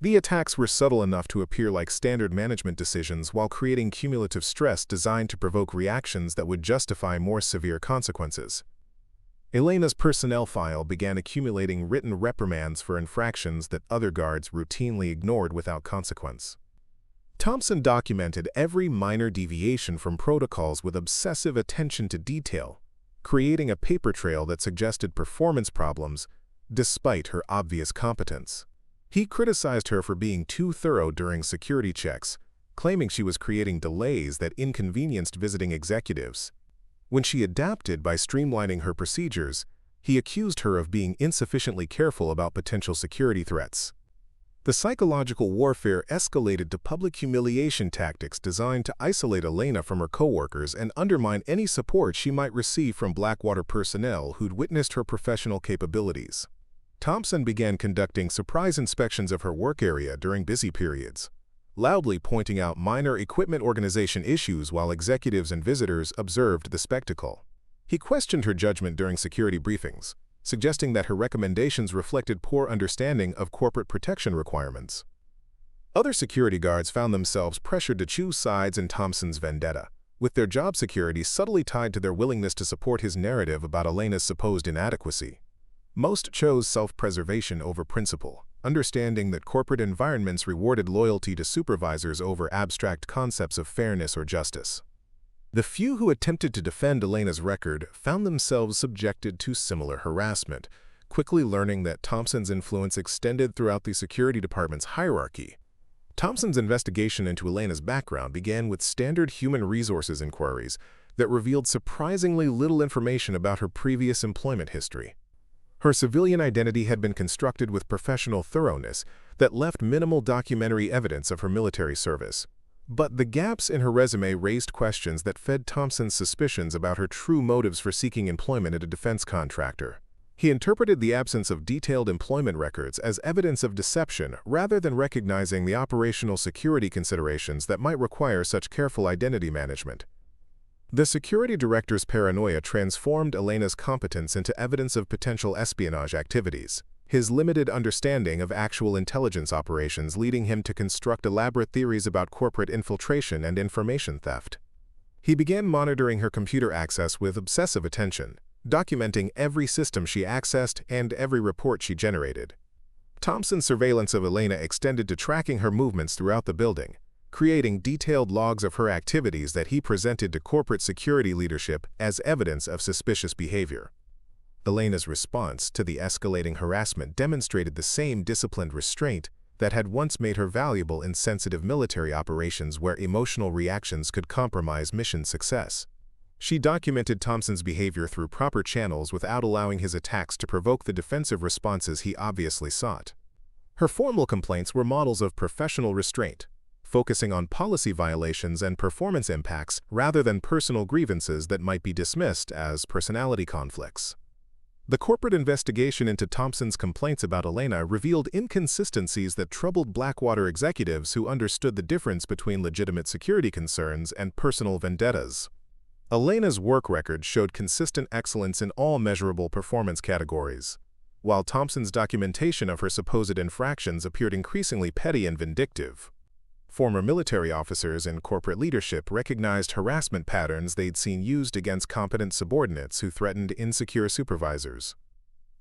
The attacks were subtle enough to appear like standard management decisions while creating cumulative stress designed to provoke reactions that would justify more severe consequences. Elena's personnel file began accumulating written reprimands for infractions that other guards routinely ignored without consequence. Thompson documented every minor deviation from protocols with obsessive attention to detail, creating a paper trail that suggested performance problems despite her obvious competence. He criticized her for being too thorough during security checks, claiming she was creating delays that inconvenienced visiting executives. When she adapted by streamlining her procedures, he accused her of being insufficiently careful about potential security threats. The psychological warfare escalated to public humiliation tactics designed to isolate Elena from her coworkers and undermine any support she might receive from Blackwater personnel who'd witnessed her professional capabilities. Thompson began conducting surprise inspections of her work area during busy periods, loudly pointing out minor equipment organization issues while executives and visitors observed the spectacle. He questioned her judgment during security briefings, suggesting that her recommendations reflected poor understanding of corporate protection requirements. Other security guards found themselves pressured to choose sides in Thompson's vendetta, with their job security subtly tied to their willingness to support his narrative about Elena's supposed inadequacy. Most chose self-preservation over principle, understanding that corporate environments rewarded loyalty to supervisors over abstract concepts of fairness or justice. The few who attempted to defend Elena's record found themselves subjected to similar harassment, quickly learning that Thompson's influence extended throughout the security department's hierarchy. Thompson's investigation into Elena's background began with standard human resources inquiries that revealed surprisingly little information about her previous employment history. Her civilian identity had been constructed with professional thoroughness that left minimal documentary evidence of her military service. But the gaps in her resume raised questions that fed Thompson's suspicions about her true motives for seeking employment at a defense contractor. He interpreted the absence of detailed employment records as evidence of deception rather than recognizing the operational security considerations that might require such careful identity management. The security director's paranoia transformed Elena's competence into evidence of potential espionage activities, his limited understanding of actual intelligence operations leading him to construct elaborate theories about corporate infiltration and information theft. He began monitoring her computer access with obsessive attention, documenting every system she accessed and every report she generated. Thompson's surveillance of Elena extended to tracking her movements throughout the building, creating detailed logs of her activities that he presented to corporate security leadership as evidence of suspicious behavior. Elena's response to the escalating harassment demonstrated the same disciplined restraint that had once made her valuable in sensitive military operations where emotional reactions could compromise mission success. She documented Thompson's behavior through proper channels without allowing his attacks to provoke the defensive responses he obviously sought. Her formal complaints were models of professional restraint, focusing on policy violations and performance impacts rather than personal grievances that might be dismissed as personality conflicts. The corporate investigation into Thompson's complaints about Elena revealed inconsistencies that troubled Blackwater executives who understood the difference between legitimate security concerns and personal vendettas. Elena's work record showed consistent excellence in all measurable performance categories, while Thompson's documentation of her supposed infractions appeared increasingly petty and vindictive. Former military officers and corporate leadership recognized harassment patterns they'd seen used against competent subordinates who threatened insecure supervisors.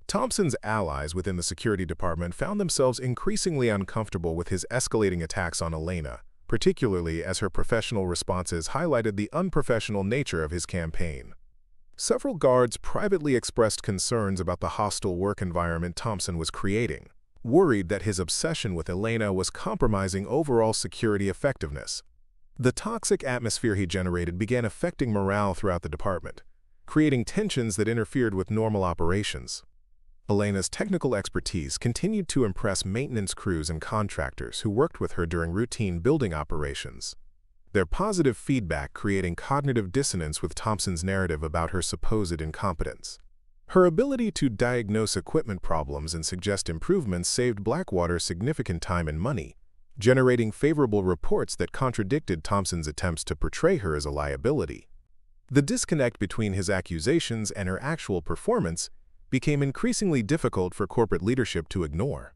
Thompson's allies within the security department found themselves increasingly uncomfortable with his escalating attacks on Elena, particularly as her professional responses highlighted the unprofessional nature of his campaign. Several guards privately expressed concerns about the hostile work environment Thompson was creating, worried that his obsession with Elena was compromising overall security effectiveness. The toxic atmosphere he generated began affecting morale throughout the department, creating tensions that interfered with normal operations. Elena's technical expertise continued to impress maintenance crews and contractors who worked with her during routine building operations, their positive feedback creating cognitive dissonance with Thompson's narrative about her supposed incompetence. Her ability to diagnose equipment problems and suggest improvements saved Blackwater significant time and money, generating favorable reports that contradicted Thompson's attempts to portray her as a liability. The disconnect between his accusations and her actual performance became increasingly difficult for corporate leadership to ignore.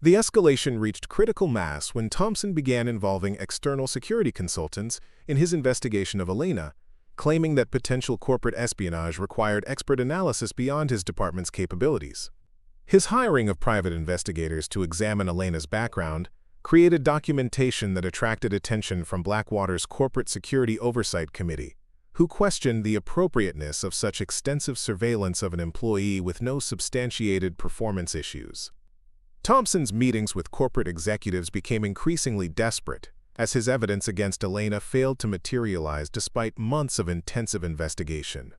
The escalation reached critical mass when Thompson began involving external security consultants in his investigation of Elena, claiming that potential corporate espionage required expert analysis beyond his department's capabilities. His hiring of private investigators to examine Elena's background created documentation that attracted attention from Blackwater's Corporate Security Oversight Committee, who questioned the appropriateness of such extensive surveillance of an employee with no substantiated performance issues. Thompson's meetings with corporate executives became increasingly desperate, as his evidence against Elena failed to materialize despite months of intensive investigation.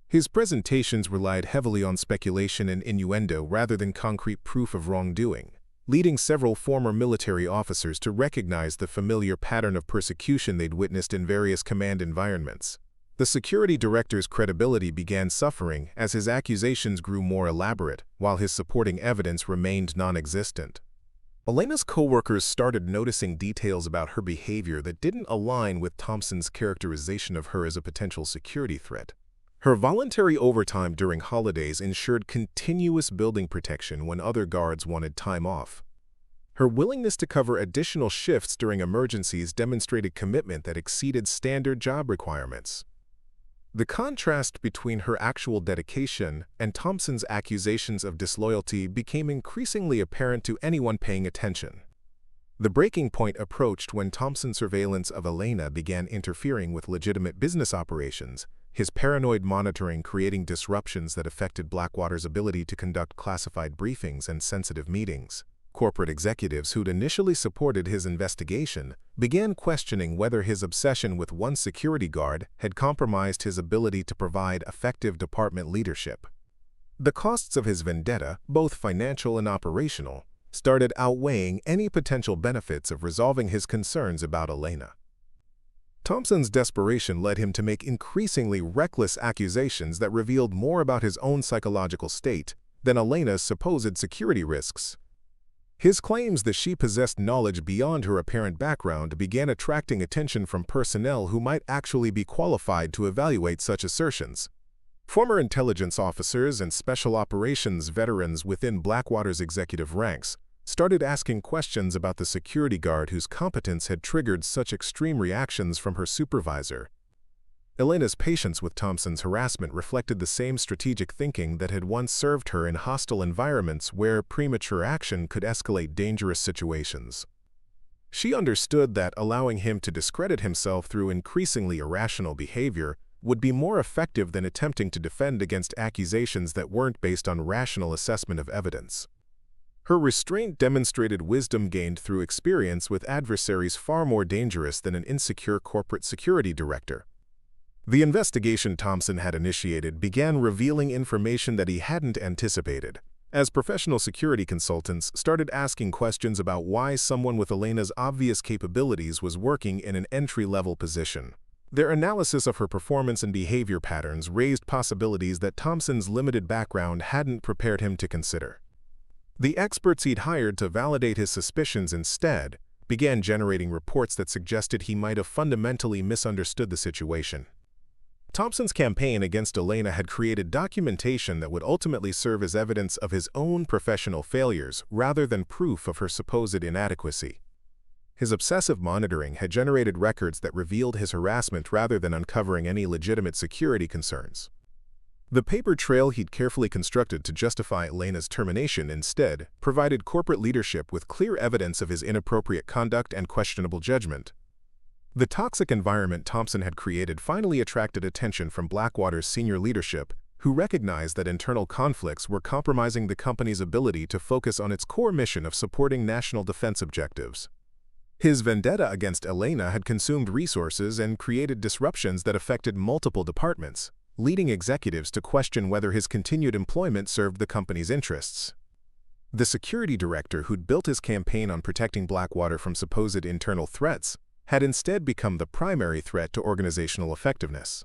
His presentations relied heavily on speculation and innuendo rather than concrete proof of wrongdoing, leading several former military officers to recognize the familiar pattern of persecution they'd witnessed in various command environments. The security director's credibility began suffering as his accusations grew more elaborate, while his supporting evidence remained non-existent. Elena's coworkers started noticing details about her behavior that didn't align with Thompson's characterization of her as a potential security threat. Her voluntary overtime during holidays ensured continuous building protection when other guards wanted time off. Her willingness to cover additional shifts during emergencies demonstrated commitment that exceeded standard job requirements. The contrast between her actual dedication and Thompson's accusations of disloyalty became increasingly apparent to anyone paying attention. The breaking point approached when Thompson's surveillance of Elena began interfering with legitimate business operations, his paranoid monitoring creating disruptions that affected Blackwater's ability to conduct classified briefings and sensitive meetings. Corporate executives who'd initially supported his investigation began questioning whether his obsession with one security guard had compromised his ability to provide effective department leadership. The costs of his vendetta, both financial and operational, started outweighing any potential benefits of resolving his concerns about Elena. Thompson's desperation led him to make increasingly reckless accusations that revealed more about his own psychological state than Elena's supposed security risks. His claims that she possessed knowledge beyond her apparent background began attracting attention from personnel who might actually be qualified to evaluate such assertions. Former intelligence officers and special operations veterans within Blackwater's executive ranks started asking questions about the security guard whose competence had triggered such extreme reactions from her supervisor. Elena's patience with Thompson's harassment reflected the same strategic thinking that had once served her in hostile environments where premature action could escalate dangerous situations. She understood that allowing him to discredit himself through increasingly irrational behavior would be more effective than attempting to defend against accusations that weren't based on rational assessment of evidence. Her restraint demonstrated wisdom gained through experience with adversaries far more dangerous than an insecure corporate security director. The investigation Thompson had initiated began revealing information that he hadn't anticipated, as professional security consultants started asking questions about why someone with Elena's obvious capabilities was working in an entry-level position. Their analysis of her performance and behavior patterns raised possibilities that Thompson's limited background hadn't prepared him to consider. The experts he'd hired to validate his suspicions instead began generating reports that suggested he might have fundamentally misunderstood the situation. Thompson's campaign against Elena had created documentation that would ultimately serve as evidence of his own professional failures rather than proof of her supposed inadequacy. His obsessive monitoring had generated records that revealed his harassment rather than uncovering any legitimate security concerns. The paper trail he'd carefully constructed to justify Elena's termination instead provided corporate leadership with clear evidence of his inappropriate conduct and questionable judgment. The toxic environment Thompson had created finally attracted attention from Blackwater's senior leadership, who recognized that internal conflicts were compromising the company's ability to focus on its core mission of supporting national defense objectives. His vendetta against Elena had consumed resources and created disruptions that affected multiple departments, leading executives to question whether his continued employment served the company's interests. The security director who'd built his campaign on protecting Blackwater from supposed internal threats had instead become the primary threat to organizational effectiveness.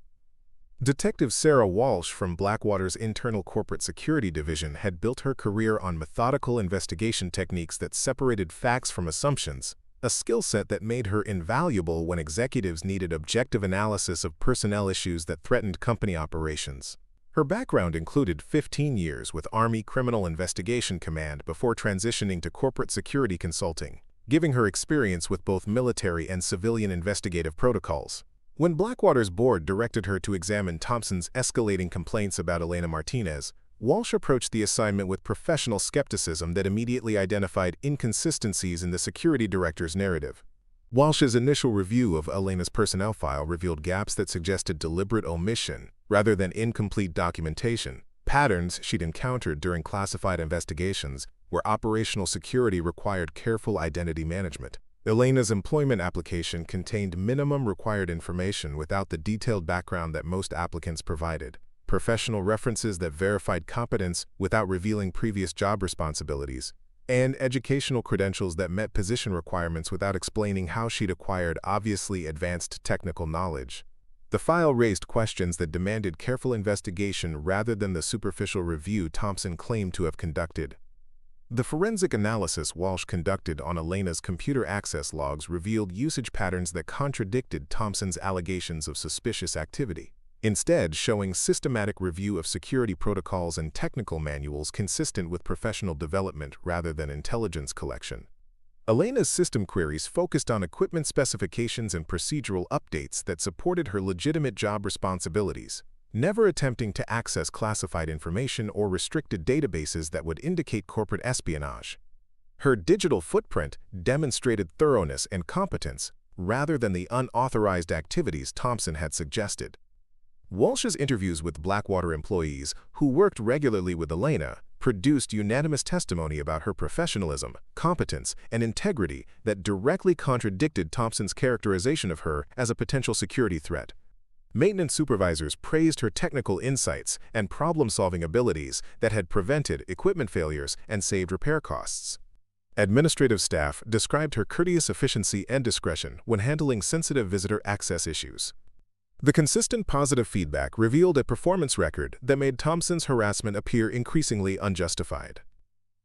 Detective Sarah Walsh from Blackwater's internal corporate security division had built her career on methodical investigation techniques that separated facts from assumptions, a skill set that made her invaluable when executives needed objective analysis of personnel issues that threatened company operations. Her background included 15 years with Army Criminal Investigation Command before transitioning to corporate security consulting, giving her experience with both military and civilian investigative protocols. When Blackwater's board directed her to examine Thompson's escalating complaints about Elena Martinez, Walsh approached the assignment with professional skepticism that immediately identified inconsistencies in the security director's narrative. Walsh's initial review of Elena's personnel file revealed gaps that suggested deliberate omission rather than incomplete documentation, patterns she'd encountered during classified investigations where operational security required careful identity management. Elena's employment application contained minimum required information without the detailed background that most applicants provided, professional references that verified competence without revealing previous job responsibilities, and educational credentials that met position requirements without explaining how she'd acquired obviously advanced technical knowledge. The file raised questions that demanded careful investigation rather than the superficial review Thompson claimed to have conducted. The forensic analysis Walsh conducted on Elena's computer access logs revealed usage patterns that contradicted Thompson's allegations of suspicious activity, instead showing systematic review of security protocols and technical manuals consistent with professional development rather than intelligence collection. Elena's system queries focused on equipment specifications and procedural updates that supported her legitimate job responsibilities, never attempting to access classified information or restricted databases that would indicate corporate espionage. Her digital footprint demonstrated thoroughness and competence rather than the unauthorized activities Thompson had suggested. Walsh's interviews with Blackwater employees who worked regularly with Elena produced unanimous testimony about her professionalism, competence, and integrity that directly contradicted Thompson's characterization of her as a potential security threat. Maintenance supervisors praised her technical insights and problem-solving abilities that had prevented equipment failures and saved repair costs. Administrative staff described her courteous efficiency and discretion when handling sensitive visitor access issues. The consistent positive feedback revealed a performance record that made Thompson's harassment appear increasingly unjustified.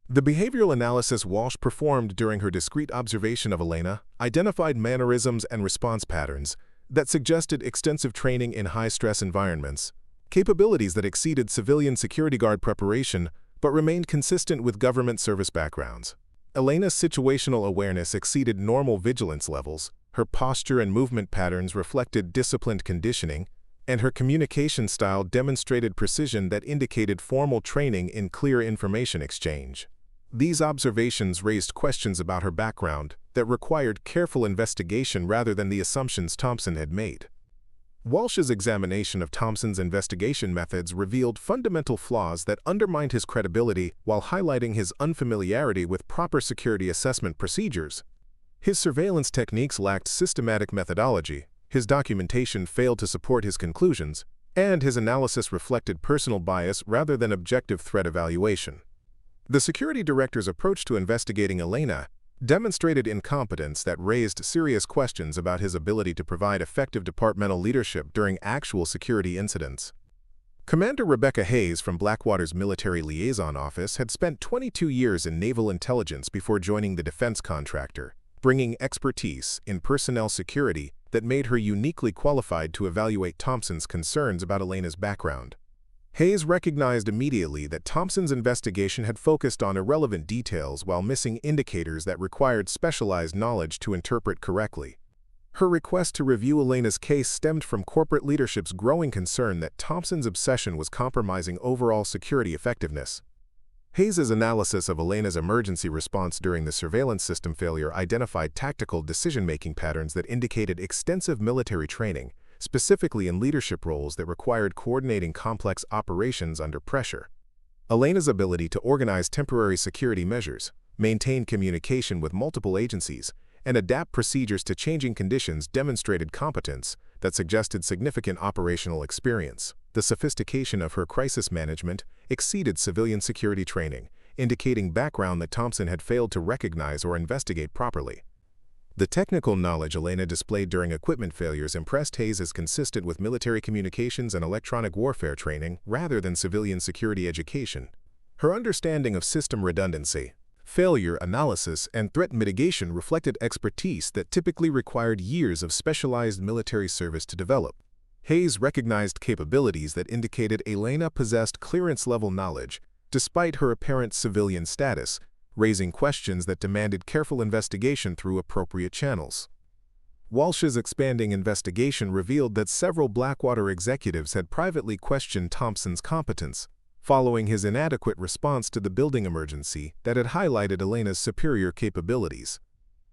The behavioral analysis Walsh performed during her discreet observation of Elena identified mannerisms and response patterns that suggested extensive training in high-stress environments, capabilities that exceeded civilian security guard preparation but remained consistent with government service backgrounds. Elena's situational awareness exceeded normal vigilance levels, her posture and movement patterns reflected disciplined conditioning, and her communication style demonstrated precision that indicated formal training in clear information exchange. These observations raised questions about her background that required careful investigation rather than the assumptions Thompson had made. Walsh's examination of Thompson's investigation methods revealed fundamental flaws that undermined his credibility while highlighting his unfamiliarity with proper security assessment procedures. His surveillance techniques lacked systematic methodology, his documentation failed to support his conclusions, and his analysis reflected personal bias rather than objective threat evaluation. The security director's approach to investigating Elena demonstrated incompetence that raised serious questions about his ability to provide effective departmental leadership during actual security incidents. Commander Rebecca Hayes from Blackwater's Military Liaison Office had spent 22 years in naval intelligence before joining the defense contractor, bringing expertise in personnel security that made her uniquely qualified to evaluate Thompson's concerns about Elena's background. Hayes recognized immediately that Thompson's investigation had focused on irrelevant details while missing indicators that required specialized knowledge to interpret correctly. Her request to review Elena's case stemmed from corporate leadership's growing concern that Thompson's obsession was compromising overall security effectiveness. Hayes's analysis of Elena's emergency response during the surveillance system failure identified tactical decision-making patterns that indicated extensive military training, specifically in leadership roles that required coordinating complex operations under pressure. Elena's ability to organize temporary security measures, maintain communication with multiple agencies, and adapt procedures to changing conditions demonstrated competence that suggested significant operational experience. The sophistication of her crisis management exceeded civilian security training, indicating background that Thompson had failed to recognize or investigate properly. The technical knowledge Elena displayed during equipment failures impressed Hayes as consistent with military communications and electronic warfare training rather than civilian security education. Her understanding of system redundancy, failure analysis, and threat mitigation reflected expertise that typically required years of specialized military service to develop. Hayes recognized capabilities that indicated Elena possessed clearance-level knowledge, despite her apparent civilian status, raising questions that demanded careful investigation through appropriate channels. Walsh's expanding investigation revealed that several Blackwater executives had privately questioned Thompson's competence, following his inadequate response to the building emergency that had highlighted Elena's superior capabilities.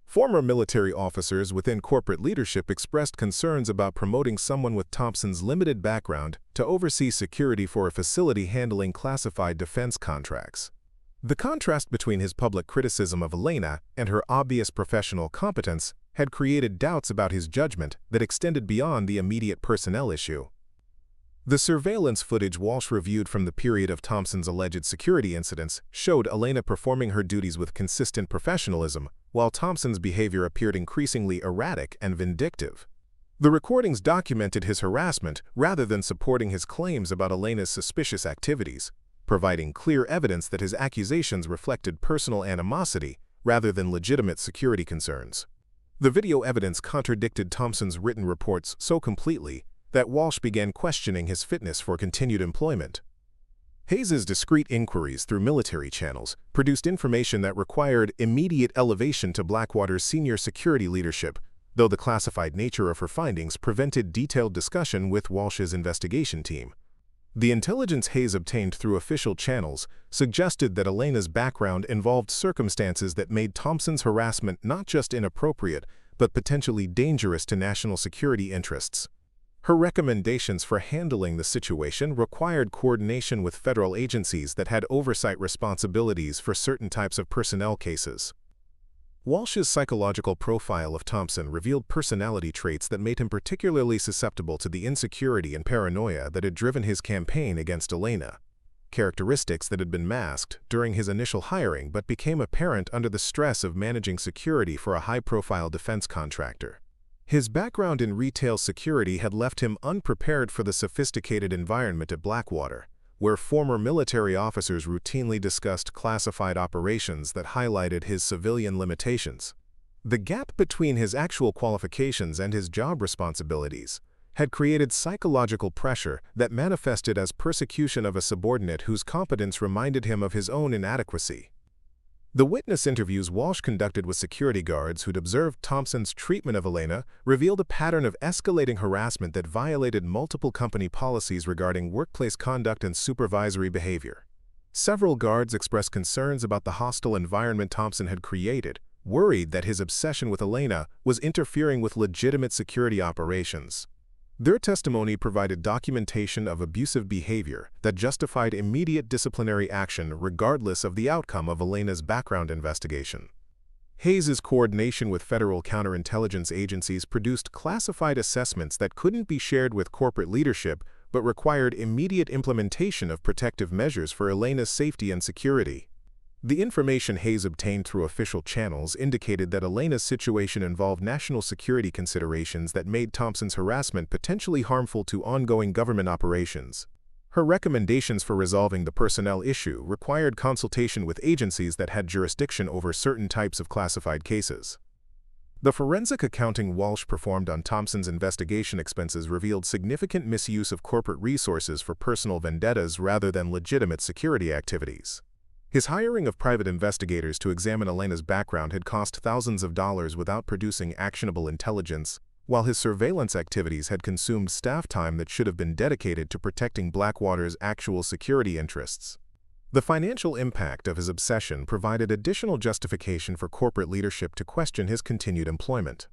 Former military officers within corporate leadership expressed concerns about promoting someone with Thompson's limited background to oversee security for a facility handling classified defense contracts. The contrast between his public criticism of Elena and her obvious professional competence had created doubts about his judgment that extended beyond the immediate personnel issue. The surveillance footage Walsh reviewed from the period of Thompson's alleged security incidents showed Elena performing her duties with consistent professionalism, while Thompson's behavior appeared increasingly erratic and vindictive. The recordings documented his harassment rather than supporting his claims about Elena's suspicious activities, providing clear evidence that his accusations reflected personal animosity rather than legitimate security concerns. The video evidence contradicted Thompson's written reports so completely that Walsh began questioning his fitness for continued employment. Hayes's discreet inquiries through military channels produced information that required immediate elevation to Blackwater's senior security leadership, though the classified nature of her findings prevented detailed discussion with Walsh's investigation team. The intelligence Hayes obtained through official channels suggested that Elena's background involved circumstances that made Thompson's harassment not just inappropriate, but potentially dangerous to national security interests. Her recommendations for handling the situation required coordination with federal agencies that had oversight responsibilities for certain types of personnel cases. Walsh's psychological profile of Thompson revealed personality traits that made him particularly susceptible to the insecurity and paranoia that had driven his campaign against Elena, characteristics that had been masked during his initial hiring but became apparent under the stress of managing security for a high-profile defense contractor. His background in retail security had left him unprepared for the sophisticated environment at Blackwater, where former military officers routinely discussed classified operations that highlighted his civilian limitations. The gap between his actual qualifications and his job responsibilities had created psychological pressure that manifested as persecution of a subordinate whose competence reminded him of his own inadequacy. The witness interviews Walsh conducted with security guards who'd observed Thompson's treatment of Elena revealed a pattern of escalating harassment that violated multiple company policies regarding workplace conduct and supervisory behavior. Several guards expressed concerns about the hostile environment Thompson had created, worried that his obsession with Elena was interfering with legitimate security operations. Their testimony provided documentation of abusive behavior that justified immediate disciplinary action regardless of the outcome of Elena's background investigation. Hayes's coordination with federal counterintelligence agencies produced classified assessments that couldn't be shared with corporate leadership but required immediate implementation of protective measures for Elena's safety and security. The information Hayes obtained through official channels indicated that Elena's situation involved national security considerations that made Thompson's harassment potentially harmful to ongoing government operations. Her recommendations for resolving the personnel issue required consultation with agencies that had jurisdiction over certain types of classified cases. The forensic accounting Walsh performed on Thompson's investigation expenses revealed significant misuse of corporate resources for personal vendettas rather than legitimate security activities. His hiring of private investigators to examine Elena's background had cost thousands of dollars without producing actionable intelligence, while his surveillance activities had consumed staff time that should have been dedicated to protecting Blackwater's actual security interests. The financial impact of his obsession provided additional justification for corporate leadership to question his continued employment.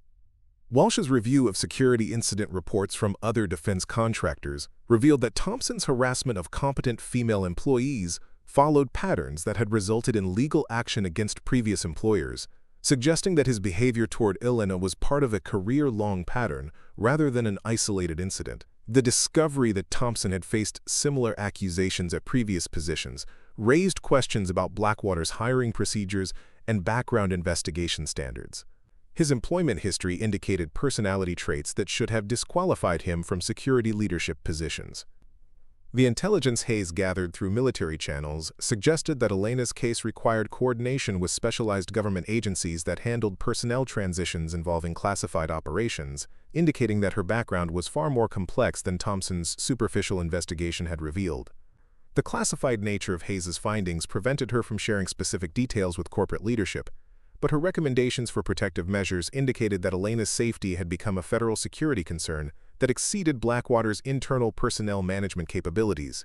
Walsh's review of security incident reports from other defense contractors revealed that Thompson's harassment of competent female employees followed patterns that had resulted in legal action against previous employers, suggesting that his behavior toward Elena was part of a career-long pattern rather than an isolated incident. The discovery that Thompson had faced similar accusations at previous positions raised questions about Blackwater's hiring procedures and background investigation standards. His employment history indicated personality traits that should have disqualified him from security leadership positions. The intelligence Hayes gathered through military channels suggested that Elena's case required coordination with specialized government agencies that handled personnel transitions involving classified operations, indicating that her background was far more complex than Thompson's superficial investigation had revealed. The classified nature of Hayes's findings prevented her from sharing specific details with corporate leadership, but her recommendations for protective measures indicated that Elena's safety had become a federal security concern that exceeded Blackwater's internal personnel management capabilities.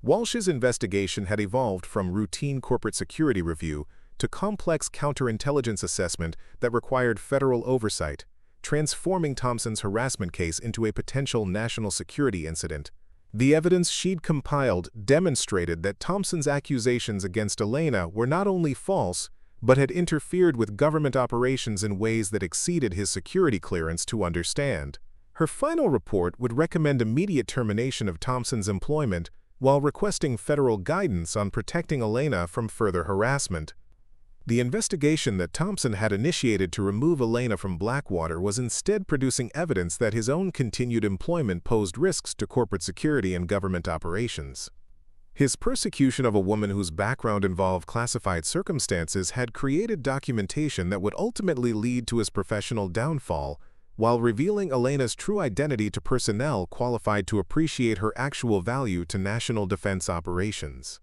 Walsh's investigation had evolved from routine corporate security review to complex counterintelligence assessment that required federal oversight, transforming Thompson's harassment case into a potential national security incident. The evidence she'd compiled demonstrated that Thompson's accusations against Elena were not only false, but had interfered with government operations in ways that exceeded his security clearance to understand. Her final report would recommend immediate termination of Thompson's employment while requesting federal guidance on protecting Elena from further harassment. The investigation that Thompson had initiated to remove Elena from Blackwater was instead producing evidence that his own continued employment posed risks to corporate security and government operations. His persecution of a woman whose background involved classified circumstances had created documentation that would ultimately lead to his professional downfall, while revealing Elena's true identity to personnel qualified to appreciate her actual value to national defense operations.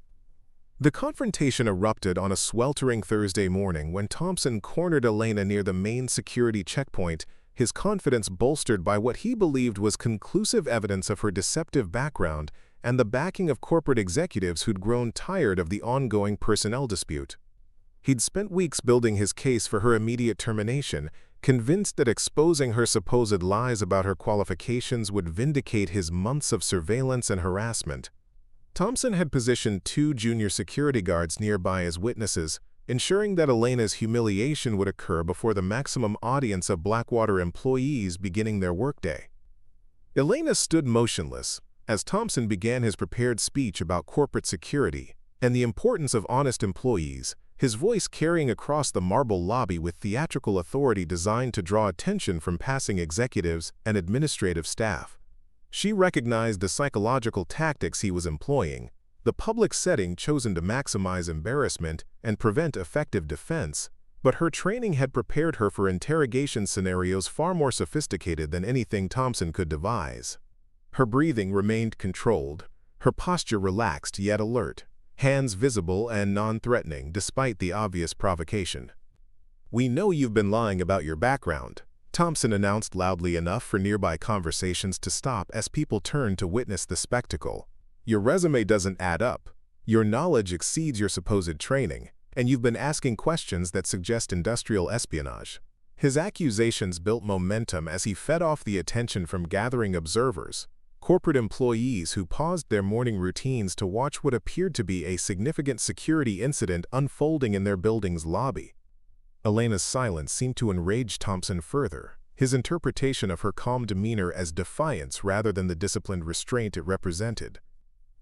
The confrontation erupted on a sweltering Thursday morning when Thompson cornered Elena near the main security checkpoint, his confidence bolstered by what he believed was conclusive evidence of her deceptive background and the backing of corporate executives who'd grown tired of the ongoing personnel dispute. He'd spent weeks building his case for her immediate termination, convinced that exposing her supposed lies about her qualifications would vindicate his months of surveillance and harassment. Thompson had positioned 2 junior security guards nearby as witnesses, ensuring that Elena's humiliation would occur before the maximum audience of Blackwater employees beginning their workday. Elena stood motionless as Thompson began his prepared speech about corporate security and the importance of honest employees, his voice carrying across the marble lobby with theatrical authority designed to draw attention from passing executives and administrative staff. She recognized the psychological tactics he was employing, the public setting chosen to maximize embarrassment and prevent effective defense, but her training had prepared her for interrogation scenarios far more sophisticated than anything Thompson could devise. Her breathing remained controlled, her posture relaxed yet alert, hands visible and non-threatening despite the obvious provocation. "We know you've been lying about your background," Thompson announced loudly enough for nearby conversations to stop as people turned to witness the spectacle. "Your resume doesn't add up. Your knowledge exceeds your supposed training, and you've been asking questions that suggest industrial espionage." His accusations built momentum as he fed off the attention from gathering observers, corporate employees who paused their morning routines to watch what appeared to be a significant security incident unfolding in their building's lobby. Elena's silence seemed to enrage Thompson further, his interpretation of her calm demeanor as defiance rather than the disciplined restraint it represented.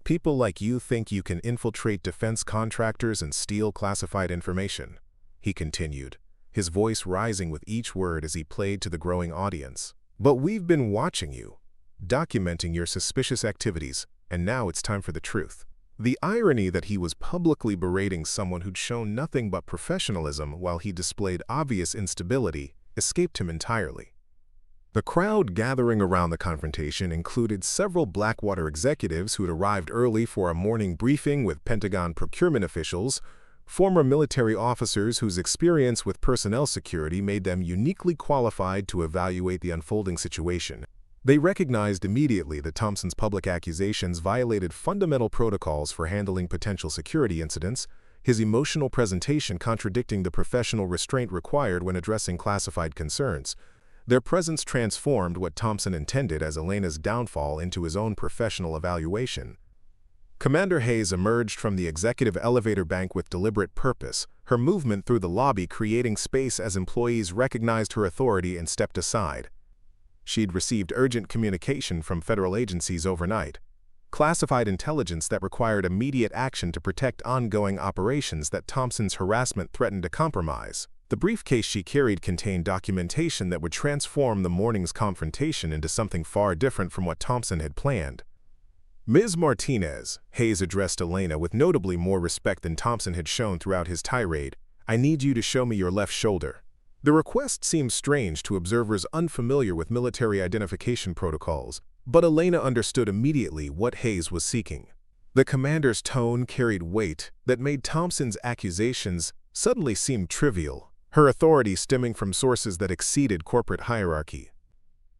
"People like you think you can infiltrate defense contractors and steal classified information," he continued, his voice rising with each word as he played to the growing audience. "But we've been watching you, documenting your suspicious activities, and now it's time for the truth." The irony that he was publicly berating someone who'd shown nothing but professionalism while he displayed obvious instability escaped him entirely. The crowd gathering around the confrontation included several Blackwater executives who'd arrived early for a morning briefing with Pentagon procurement officials, former military officers whose experience with personnel security made them uniquely qualified to evaluate the unfolding situation. They recognized immediately that Thompson's public accusations violated fundamental protocols for handling potential security incidents, his emotional presentation contradicting the professional restraint required when addressing classified concerns. Their presence transformed what Thompson intended as Elena's downfall into his own professional evaluation. Commander Hayes emerged from the executive elevator bank with deliberate purpose, her movement through the lobby creating space as employees recognized her authority and stepped aside. She'd received urgent communication from federal agencies overnight, classified intelligence that required immediate action to protect ongoing operations that Thompson's harassment threatened to compromise. The briefcase she carried contained documentation that would transform the morning's confrontation into something far different from what Thompson had planned. "Ms. Martinez," Hayes addressed Elena with notably more respect than Thompson had shown throughout his tirade, "I need you to show me your left shoulder." The request seemed strange to observers unfamiliar with military identification protocols, but Elena understood immediately what Hayes was seeking. The commander's tone carried weight that made Thompson's accusations suddenly seem trivial, her authority stemming from sources that exceeded corporate hierarchy.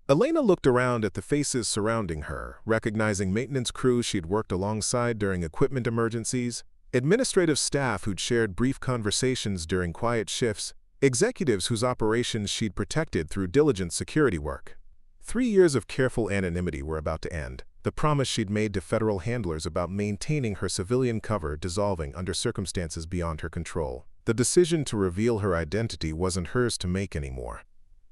Elena looked around at the faces surrounding her, recognizing maintenance crews she'd worked alongside during equipment emergencies, administrative staff who'd shared brief conversations during quiet shifts, executives whose operations she'd protected through diligent security work. 3 years of careful anonymity were about to end, the promise she'd made to federal handlers about maintaining her civilian cover dissolving under circumstances beyond her control. The decision to reveal her identity wasn't hers to make anymore.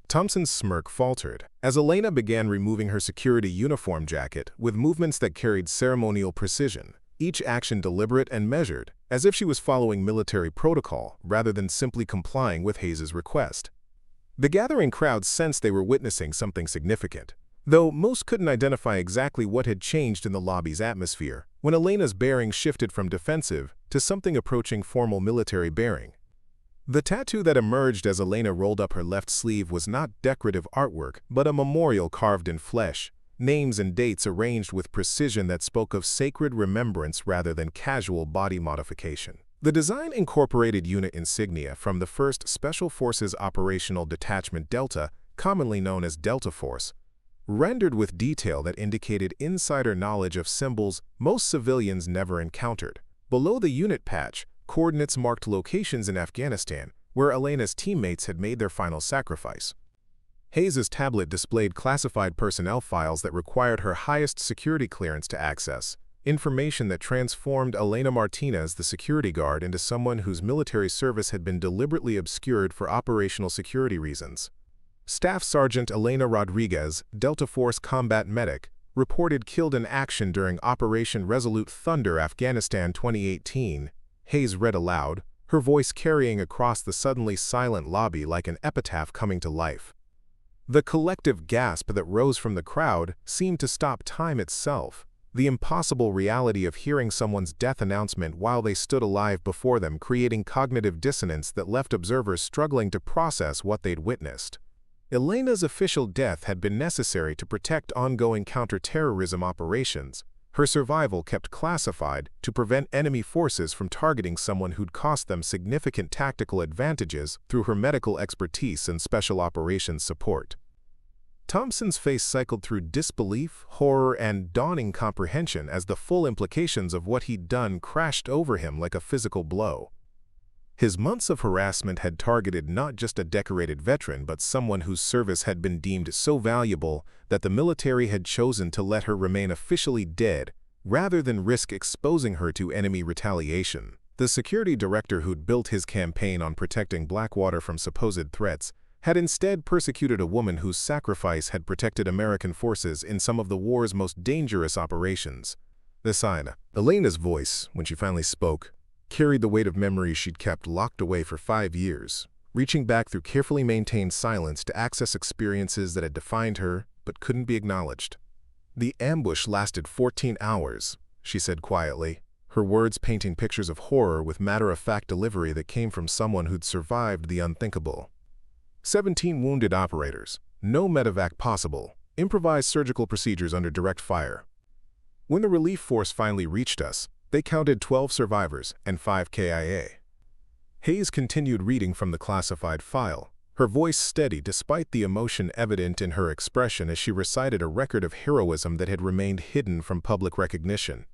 Thompson's smirk faltered as Elena began removing her security uniform jacket with movements that carried ceremonial precision, each action deliberate and measured, as if she was following military protocol rather than simply complying with Hayes's request. The gathering crowd sensed they were witnessing something significant, though most couldn't identify exactly what had changed in the lobby's atmosphere when Elena's bearing shifted from defensive to something approaching formal military bearing. The tattoo that emerged as Elena rolled up her left sleeve was not decorative artwork, but a memorial carved in flesh, names and dates arranged with precision that spoke of sacred remembrance rather than casual body modification. The design incorporated unit insignia from the 1st Special Forces Operational Detachment Delta, commonly known as Delta Force, rendered with detail that indicated insider knowledge of symbols most civilians never encountered. Below the unit patch, coordinates marked locations in Afghanistan where Elena's teammates had made their final sacrifice. Hayes's tablet displayed classified personnel files that required her highest security clearance to access, information that transformed Elena Martinez, the security guard, into someone whose military service had been deliberately obscured for operational security reasons. Staff Sergeant Elena Rodriguez, Delta Force combat medic, reported killed in action during Operation Resolute Thunder, Afghanistan 2018. Hayes read aloud, her voice carrying across the suddenly silent lobby like an epitaph coming to life. The collective gasp that rose from the crowd seemed to stop time itself, the impossible reality of hearing someone's death announcement while they stood alive before them creating cognitive dissonance that left observers struggling to process what they'd witnessed. Elena's official death had been necessary to protect ongoing counterterrorism operations. Her survival kept classified to prevent enemy forces from targeting someone who'd cost them significant tactical advantages through her medical expertise and special operations support. Thompson's face cycled through disbelief, horror, and dawning comprehension as the full implications of what he'd done crashed over him like a physical blow. His months of harassment had targeted not just a decorated veteran but someone whose service had been deemed so valuable that the military had chosen to let her remain officially dead rather than risk exposing her to enemy retaliation. The security director who'd built his campaign on protecting Blackwater from supposed threats had instead persecuted a woman whose sacrifice had protected American forces in some of the war's most dangerous operations. Elena's voice, when she finally spoke, carried the weight of memories she'd kept locked away for 5 years, reaching back through carefully maintained silence to access experiences that had defined her but couldn't be acknowledged. "The ambush lasted 14 hours, she said quietly, her words painting pictures of horror with matter-of-fact delivery that came from someone who'd survived the unthinkable. 17 wounded operators, no medevac possible, improvised surgical procedures under direct fire. When the relief force finally reached us, they counted 12 survivors and 5 KIA. Hayes continued reading from the classified file, her voice steady despite the emotion evident in her expression as she recited a record of heroism that had remained hidden from public recognition.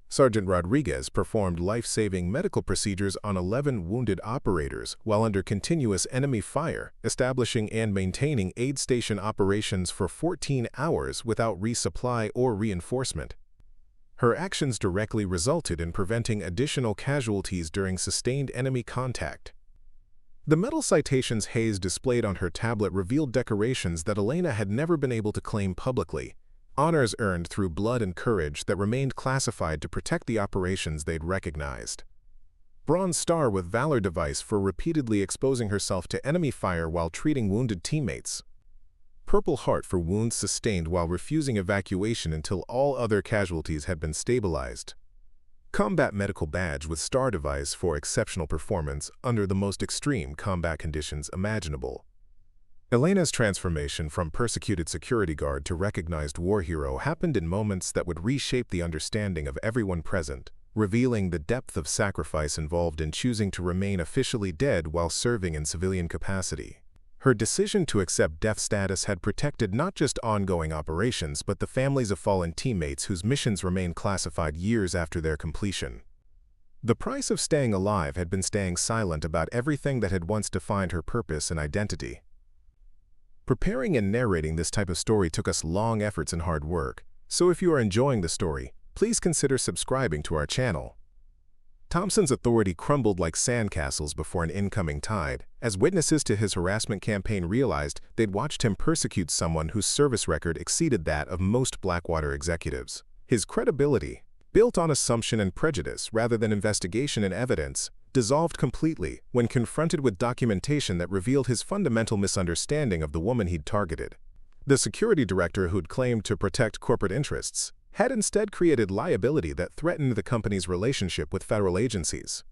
Sergeant Rodriguez performed life-saving medical procedures on 11 wounded operators while under continuous enemy fire, establishing and maintaining aid station operations for 14 hours without resupply or reinforcement. Her actions directly resulted in preventing additional casualties during sustained enemy contact. The medal citations Hayes displayed on her tablet revealed decorations that Elena had never been able to claim publicly, honors earned through blood and courage that remained classified to protect the operations they'd recognized. Bronze Star with Valor device for repeatedly exposing herself to enemy fire while treating wounded teammates. Purple Heart for wounds sustained while refusing evacuation until all other casualties had been stabilized. Combat Medical Badge with Star device for exceptional performance under the most extreme combat conditions imaginable. Elena's transformation from persecuted security guard to recognized war hero happened in moments that would reshape the understanding of everyone present, revealing the depth of sacrifice involved in choosing to remain officially dead while serving in civilian capacity. Her decision to accept death status had protected not just ongoing operations but the families of fallen teammates whose missions remained classified years after their completion. The price of staying alive had been staying silent about everything that had once defined her purpose and identity. Preparing and narrating this type of story took us long efforts and hard work, so if you are enjoying the story, please consider subscribing to our channel. Thompson's authority crumbled like sandcastles before an incoming tide, as witnesses to his harassment campaign realized they'd watched him persecute someone whose service record exceeded that of most Blackwater executives. His credibility, built on assumption and prejudice rather than investigation and evidence, dissolved completely when confronted with documentation that revealed his fundamental misunderstanding of the woman he'd targeted. The security director who'd claimed to protect corporate interests had instead created liability that threatened the company's relationship with federal agencies.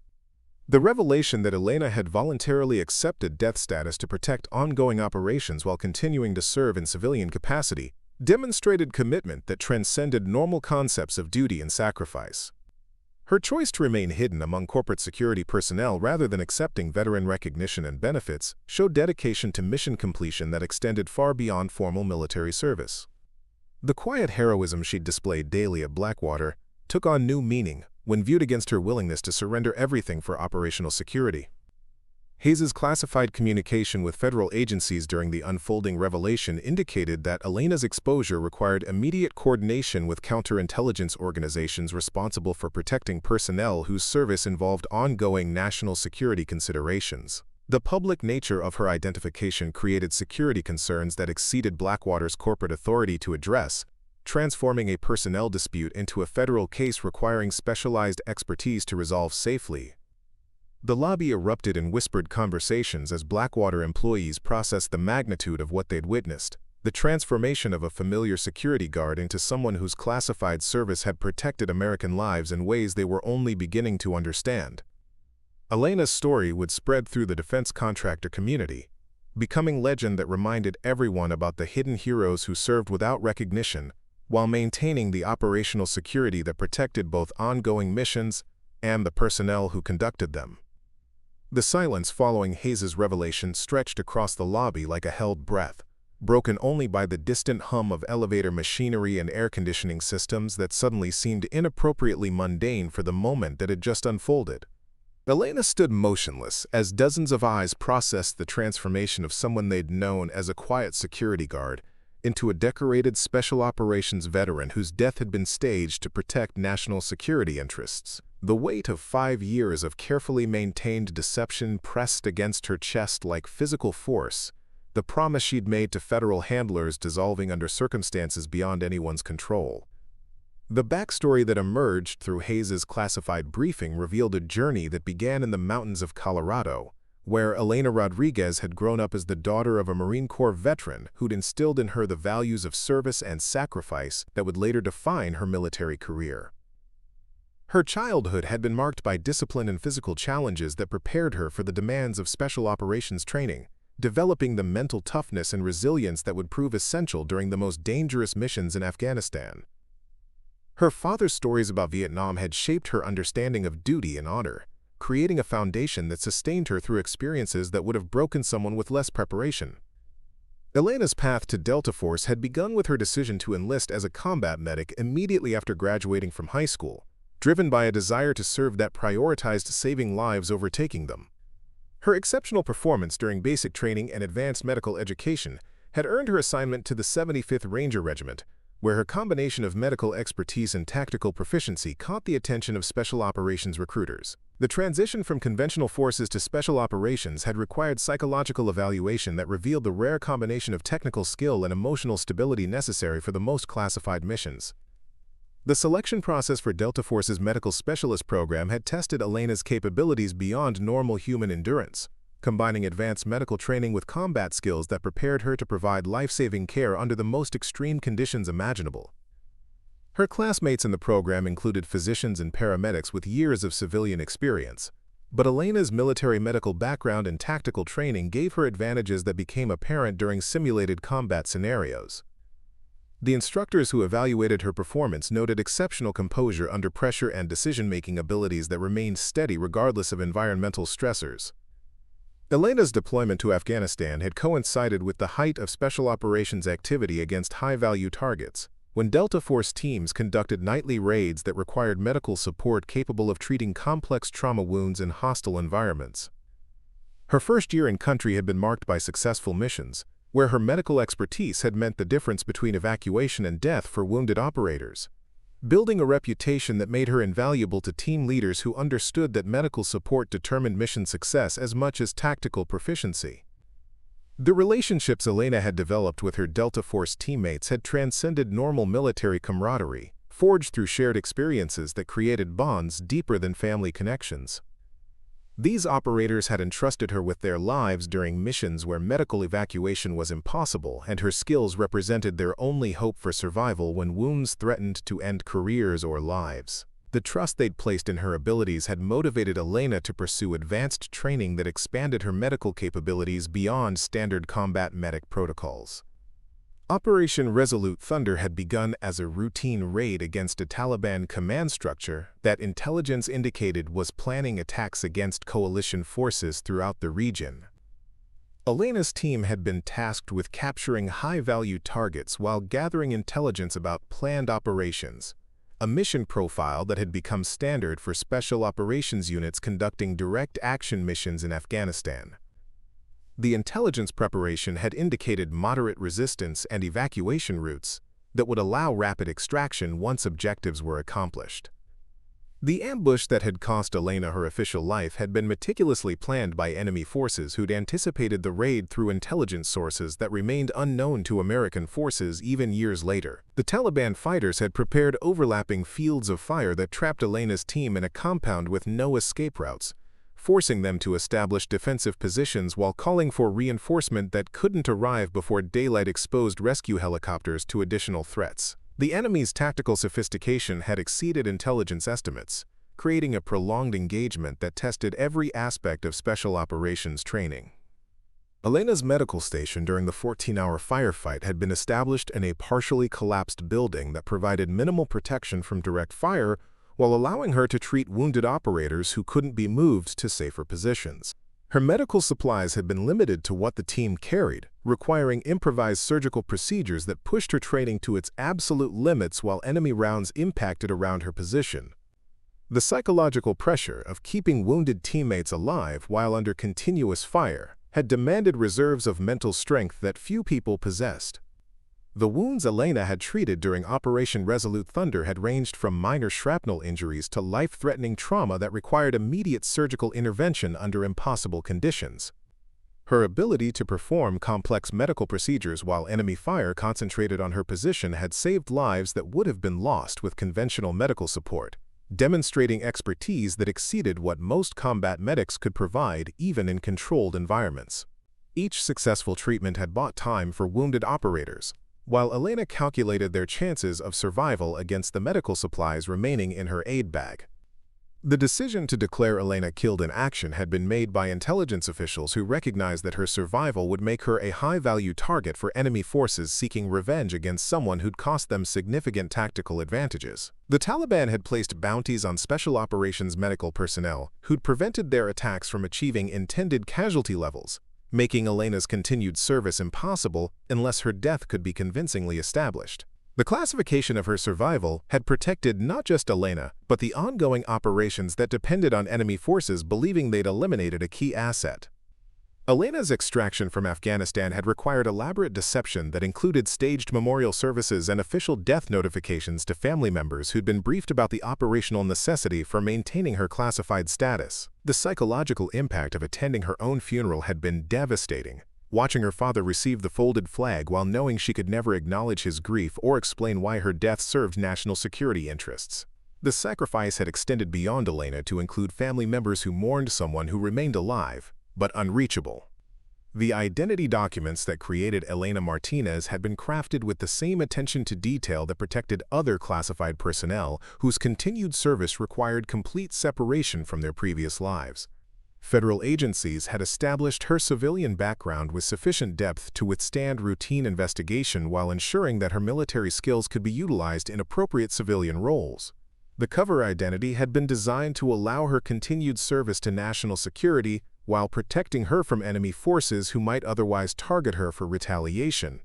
The revelation that Elena had voluntarily accepted death status to protect ongoing operations while continuing to serve in civilian capacity demonstrated commitment that transcended normal concepts of duty and sacrifice. Her choice to remain hidden among corporate security personnel rather than accepting veteran recognition and benefits showed dedication to mission completion that extended far beyond formal military service. The quiet heroism she'd displayed daily at Blackwater took on new meaning when viewed against her willingness to surrender everything for operational security. Hayes's classified communication with federal agencies during the unfolding revelation indicated that Elena's exposure required immediate coordination with counterintelligence organizations responsible for protecting personnel whose service involved ongoing national security considerations. The public nature of her identification created security concerns that exceeded Blackwater's corporate authority to address, transforming a personnel dispute into a federal case requiring specialized expertise to resolve safely. The lobby erupted in whispered conversations as Blackwater employees processed the magnitude of what they'd witnessed, the transformation of a familiar security guard into someone whose classified service had protected American lives in ways they were only beginning to understand. Elena's story would spread through the defense contractor community, becoming legend that reminded everyone about the hidden heroes who served without recognition while maintaining the operational security that protected both ongoing missions and the personnel who conducted them. The silence following Hayes's revelation stretched across the lobby like a held breath, broken only by the distant hum of elevator machinery and air conditioning systems that suddenly seemed inappropriately mundane for the moment that had just unfolded. Elena stood motionless as dozens of eyes processed the transformation of someone they'd known as a quiet security guard into a decorated special operations veteran whose death had been staged to protect national security interests. The weight of 5 years of carefully maintained deception pressed against her chest like physical force, the promise she'd made to federal handlers dissolving under circumstances beyond anyone's control. The backstory that emerged through Hayes's classified briefing revealed a journey that began in the mountains of Colorado, where Elena Rodriguez had grown up as the daughter of a Marine Corps veteran who'd instilled in her the values of service and sacrifice that would later define her military career. Her childhood had been marked by discipline and physical challenges that prepared her for the demands of special operations training, developing the mental toughness and resilience that would prove essential during the most dangerous missions in Afghanistan. Her father's stories about Vietnam had shaped her understanding of duty and honor, creating a foundation that sustained her through experiences that would have broken someone with less preparation. Elena's path to Delta Force had begun with her decision to enlist as a combat medic immediately after graduating from high school, driven by a desire to serve that prioritized saving lives over taking them. Her exceptional performance during basic training and advanced medical education had earned her assignment to the 75th Ranger Regiment, where her combination of medical expertise and tactical proficiency caught the attention of special operations recruiters. The transition from conventional forces to special operations had required psychological evaluation that revealed the rare combination of technical skill and emotional stability necessary for the most classified missions. The selection process for Delta Force's medical specialist program had tested Elena's capabilities beyond normal human endurance, combining advanced medical training with combat skills that prepared her to provide life-saving care under the most extreme conditions imaginable. Her classmates in the program included physicians and paramedics with years of civilian experience, but Elena's military medical background and tactical training gave her advantages that became apparent during simulated combat scenarios. The instructors who evaluated her performance noted exceptional composure under pressure and decision-making abilities that remained steady regardless of environmental stressors. Elena's deployment to Afghanistan had coincided with the height of special operations activity against high-value targets, when Delta Force teams conducted nightly raids that required medical support capable of treating complex trauma wounds in hostile environments. Her first year in country had been marked by successful missions, where her medical expertise had meant the difference between evacuation and death for wounded operators. building a reputation that made her invaluable to team leaders who understood that medical support determined mission success as much as tactical proficiency. The relationships Elena had developed with her Delta Force teammates had transcended normal military camaraderie, forged through shared experiences that created bonds deeper than family connections. These operators had entrusted her with their lives during missions where medical evacuation was impossible, and her skills represented their only hope for survival when wounds threatened to end careers or lives. The trust they'd placed in her abilities had motivated Elena to pursue advanced training that expanded her medical capabilities beyond standard combat medic protocols. Operation Resolute Thunder had begun as a routine raid against a Taliban command structure that intelligence indicated was planning attacks against coalition forces throughout the region. Elena's team had been tasked with capturing high-value targets while gathering intelligence about planned operations, a mission profile that had become standard for special operations units conducting direct action missions in Afghanistan. The intelligence preparation had indicated moderate resistance and evacuation routes that would allow rapid extraction once objectives were accomplished. The ambush that had cost Elena her official life had been meticulously planned by enemy forces who'd anticipated the raid through intelligence sources that remained unknown to American forces even years later. The Taliban fighters had prepared overlapping fields of fire that trapped Elena's team in a compound with no escape routes, forcing them to establish defensive positions while calling for reinforcement that couldn't arrive before daylight exposed rescue helicopters to additional threats. The enemy's tactical sophistication had exceeded intelligence estimates, creating a prolonged engagement that tested every aspect of special operations training. Elena's medical station during the 14-hour firefight had been established in a partially collapsed building that provided minimal protection from direct fire while allowing her to treat wounded operators who couldn't be moved to safer positions. Her medical supplies had been limited to what the team carried, requiring improvised surgical procedures that pushed her training to its absolute limits while enemy rounds impacted around her position. The psychological pressure of keeping wounded teammates alive while under continuous fire had demanded reserves of mental strength that few people possessed. The wounds Elena had treated during Operation Resolute Thunder had ranged from minor shrapnel injuries to life-threatening trauma that required immediate surgical intervention under impossible conditions. Her ability to perform complex medical procedures while enemy fire concentrated on her position had saved lives that would have been lost with conventional medical support, demonstrating expertise that exceeded what most combat medics could provide even in controlled environments. Each successful treatment had bought time for wounded operators, while Elena calculated their chances of survival against the medical supplies remaining in her aid bag. The decision to declare Elena killed in action had been made by intelligence officials who recognized that her survival would make her a high-value target for enemy forces seeking revenge against someone who'd cost them significant tactical advantages. The Taliban had placed bounties on special operations medical personnel who'd prevented their attacks from achieving intended casualty levels, making Elena's continued service impossible unless her death could be convincingly established. The classification of her survival had protected not just Elena, but the ongoing operations that depended on enemy forces believing they'd eliminated a key asset. Elena's extraction from Afghanistan had required elaborate deception that included staged memorial services and official death notifications to family members who'd been briefed about the operational necessity for maintaining her classified status. The psychological impact of attending her own funeral had been devastating, watching her father receive the folded flag while knowing she could never acknowledge his grief or explain why her death served national security interests. The sacrifice had extended beyond Elena to include family members who mourned someone who remained alive, but unreachable. The identity documents that created Elena Martinez had been crafted with the same attention to detail that protected other classified personnel whose continued service required complete separation from their previous lives. Federal agencies had established her civilian background with sufficient depth to withstand routine investigation while ensuring that her military skills could be utilized in appropriate civilian roles. The cover identity had been designed to allow her continued service to national security while protecting her from enemy forces who might otherwise target her for retaliation.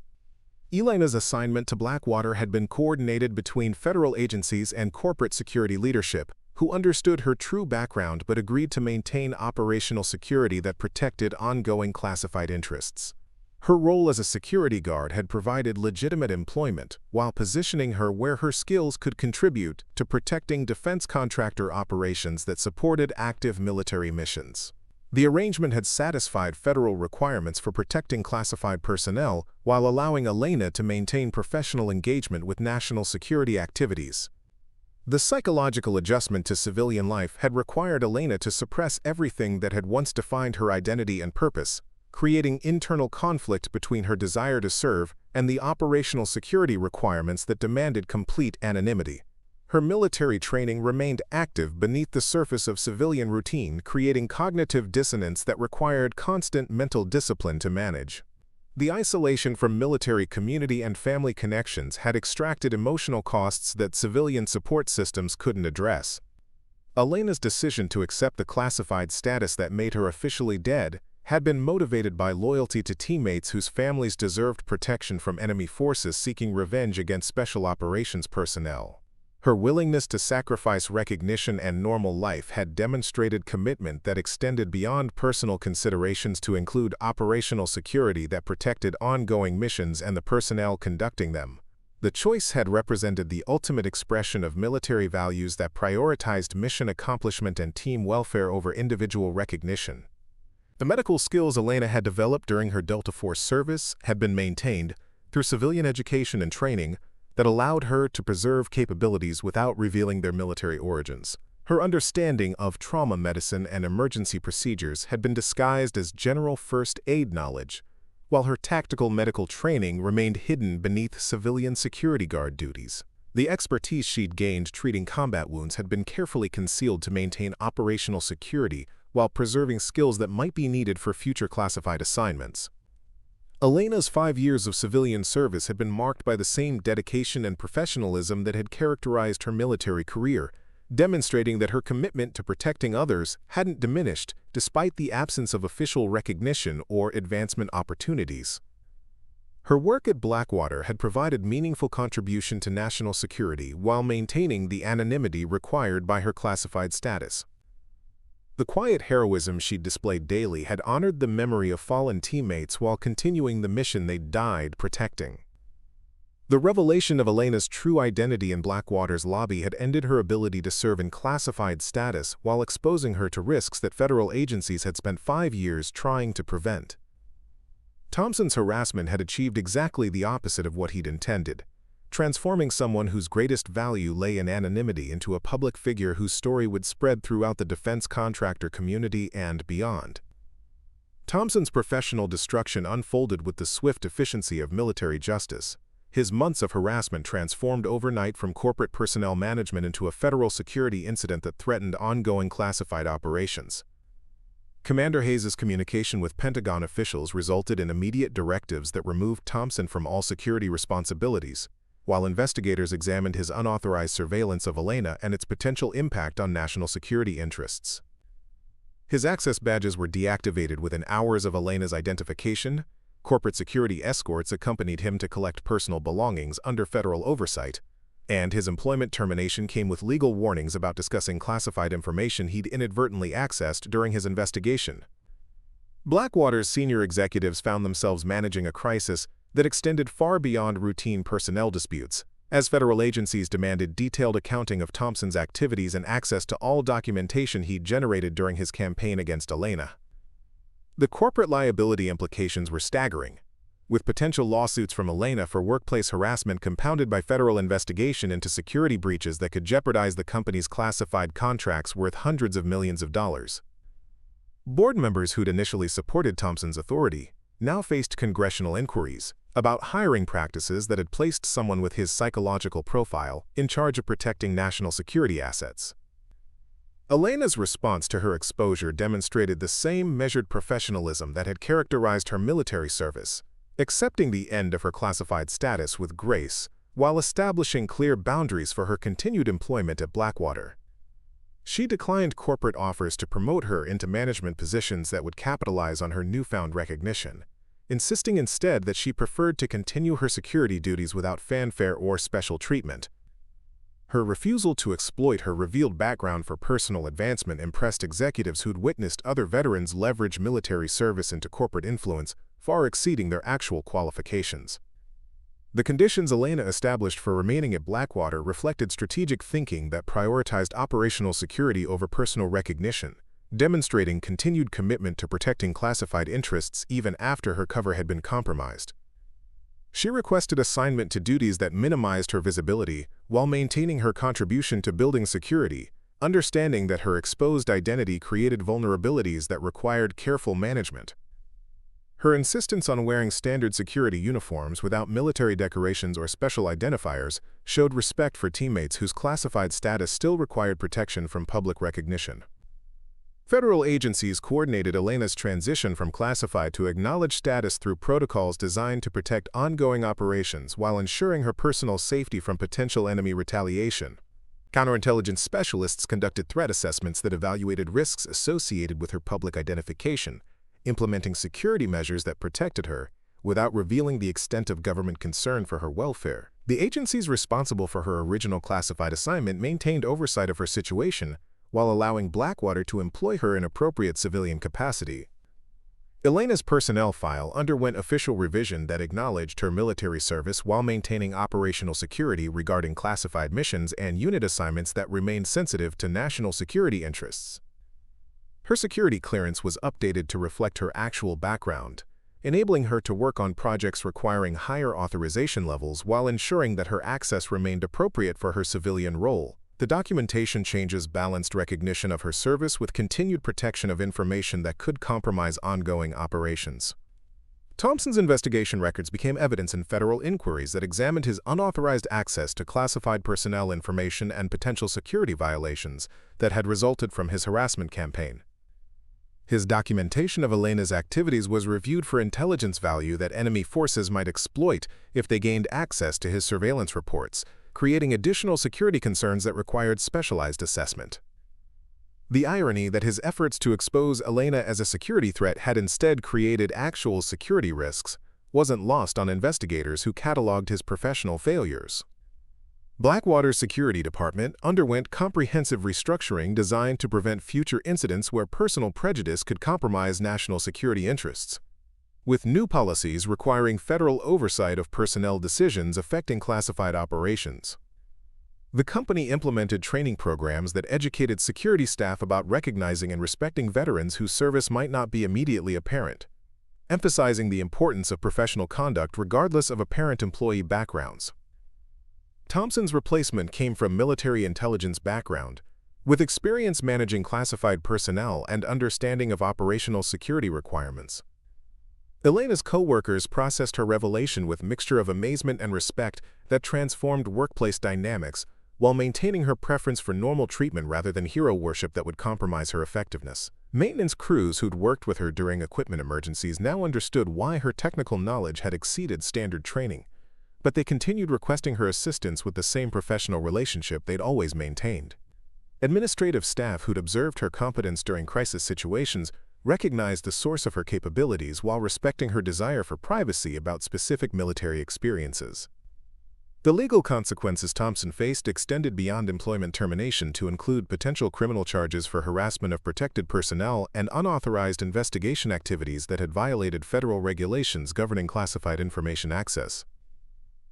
Elena's assignment to Blackwater had been coordinated between federal agencies and corporate security leadership, who understood her true background but agreed to maintain operational security that protected ongoing classified interests. Her role as a security guard had provided legitimate employment while positioning her where her skills could contribute to protecting defense contractor operations that supported active military missions. The arrangement had satisfied federal requirements for protecting classified personnel while allowing Elena to maintain professional engagement with national security activities. The psychological adjustment to civilian life had required Elena to suppress everything that had once defined her identity and purpose, creating internal conflict between her desire to serve and the operational security requirements that demanded complete anonymity. Her military training remained active beneath the surface of civilian routine, creating cognitive dissonance that required constant mental discipline to manage. The isolation from military community and family connections had extracted emotional costs that civilian support systems couldn't address. Elena's decision to accept the classified status that made her officially dead had been motivated by loyalty to teammates whose families deserved protection from enemy forces seeking revenge against special operations personnel. Her willingness to sacrifice recognition and normal life had demonstrated commitment that extended beyond personal considerations to include operational security that protected ongoing missions and the personnel conducting them. The choice had represented the ultimate expression of military values that prioritized mission accomplishment and team welfare over individual recognition. The medical skills Elena had developed during her Delta Force service had been maintained through civilian education and training that allowed her to preserve capabilities without revealing their military origins. Her understanding of trauma medicine and emergency procedures had been disguised as general first aid knowledge, while her tactical medical training remained hidden beneath civilian security guard duties. The expertise she'd gained treating combat wounds had been carefully concealed to maintain operational security while preserving skills that might be needed for future classified assignments. Elena's 5 years of civilian service had been marked by the same dedication and professionalism that had characterized her military career, demonstrating that her commitment to protecting others hadn't diminished despite the absence of official recognition or advancement opportunities. Her work at Blackwater had provided meaningful contribution to national security while maintaining the anonymity required by her classified status. The quiet heroism she'd displayed daily had honored the memory of fallen teammates while continuing the mission they'd died protecting. The revelation of Elena's true identity in Blackwater's lobby had ended her ability to serve in classified status while exposing her to risks that federal agencies had spent 5 years trying to prevent. Thompson's harassment had achieved exactly the opposite of what he'd intended, transforming someone whose greatest value lay in anonymity into a public figure whose story would spread throughout the defense contractor community and beyond. Thompson's professional destruction unfolded with the swift efficiency of military justice. His months of harassment transformed overnight from corporate personnel management into a federal security incident that threatened ongoing classified operations. Commander Hayes' communication with Pentagon officials resulted in immediate directives that removed Thompson from all security responsibilities, while investigators examined his unauthorized surveillance of Elena and its potential impact on national security interests. His access badges were deactivated within hours of Elena's identification. Corporate security escorts accompanied him to collect personal belongings under federal oversight, and his employment termination came with legal warnings about discussing classified information he'd inadvertently accessed during his investigation. Blackwater's senior executives found themselves managing a crisis that extended far beyond routine personnel disputes, as federal agencies demanded detailed accounting of Thompson's activities and access to all documentation he'd generated during his campaign against Elena. The corporate liability implications were staggering, with potential lawsuits from Elena for workplace harassment compounded by federal investigation into security breaches that could jeopardize the company's classified contracts worth hundreds of millions of dollars. Board members who'd initially supported Thompson's authority now faced congressional inquiries about hiring practices that had placed someone with his psychological profile in charge of protecting national security assets. Elena's response to her exposure demonstrated the same measured professionalism that had characterized her military service, accepting the end of her classified status with grace while establishing clear boundaries for her continued employment at Blackwater. She declined corporate offers to promote her into management positions that would capitalize on her newfound recognition, insisting instead that she preferred to continue her security duties without fanfare or special treatment. Her refusal to exploit her revealed background for personal advancement impressed executives who'd witnessed other veterans leverage military service into corporate influence, far exceeding their actual qualifications. The conditions Elena established for remaining at Blackwater reflected strategic thinking that prioritized operational security over personal recognition, demonstrating continued commitment to protecting classified interests even after her cover had been compromised. She requested assignment to duties that minimized her visibility while maintaining her contribution to building security, understanding that her exposed identity created vulnerabilities that required careful management. Her insistence on wearing standard security uniforms without military decorations or special identifiers showed respect for teammates whose classified status still required protection from public recognition. Federal agencies coordinated Elena's transition from classified to acknowledged status through protocols designed to protect ongoing operations while ensuring her personal safety from potential enemy retaliation. Counterintelligence specialists conducted threat assessments that evaluated risks associated with her public identification, implementing security measures that protected her without revealing the extent of government concern for her welfare. The agencies responsible for her original classified assignment maintained oversight of her situation while allowing Blackwater to employ her in appropriate civilian capacity. Elena's personnel file underwent official revision that acknowledged her military service while maintaining operational security regarding classified missions and unit assignments that remained sensitive to national security interests. Her security clearance was updated to reflect her actual background, enabling her to work on projects requiring higher authorization levels while ensuring that her access remained appropriate for her civilian role. The documentation changes balanced recognition of her service with continued protection of information that could compromise ongoing operations. Thompson's investigation records became evidence in federal inquiries that examined his unauthorized access to classified personnel information and potential security violations that had resulted from his harassment campaign. His documentation of Elena's activities was reviewed for intelligence value that enemy forces might exploit if they gained access to his surveillance reports, creating additional security concerns that required specialized assessment. The irony that his efforts to expose Elena as a security threat had instead created actual security risks wasn't lost on investigators who cataloged his professional failures. Blackwater's security department underwent comprehensive restructuring designed to prevent future incidents where personal prejudice could compromise national security interests. With new policies requiring federal oversight of personnel decisions affecting classified operations. The company implemented training programs that educated security staff about recognizing and respecting veterans whose service might not be immediately apparent, emphasizing the importance of professional conduct regardless of apparent employee backgrounds. Thompson's replacement came from military intelligence background, with experience managing classified personnel and understanding of operational security requirements. Elena's co-workers processed her revelation with a mixture of amazement and respect that transformed workplace dynamics while maintaining her preference for normal treatment rather than hero worship that would compromise her effectiveness. Maintenance crews who'd worked with her during equipment emergencies now understood why her technical knowledge had exceeded standard training, but they continued requesting her assistance with the same professional relationship they'd always maintained. Administrative staff who'd observed her competence during crisis situations recognized the source of her capabilities while respecting her desire for privacy about specific military experiences. The legal consequences Thompson faced extended beyond employment termination to include potential criminal charges for harassment of protected personnel and unauthorized investigation activities that had violated federal regulations governing classified information access.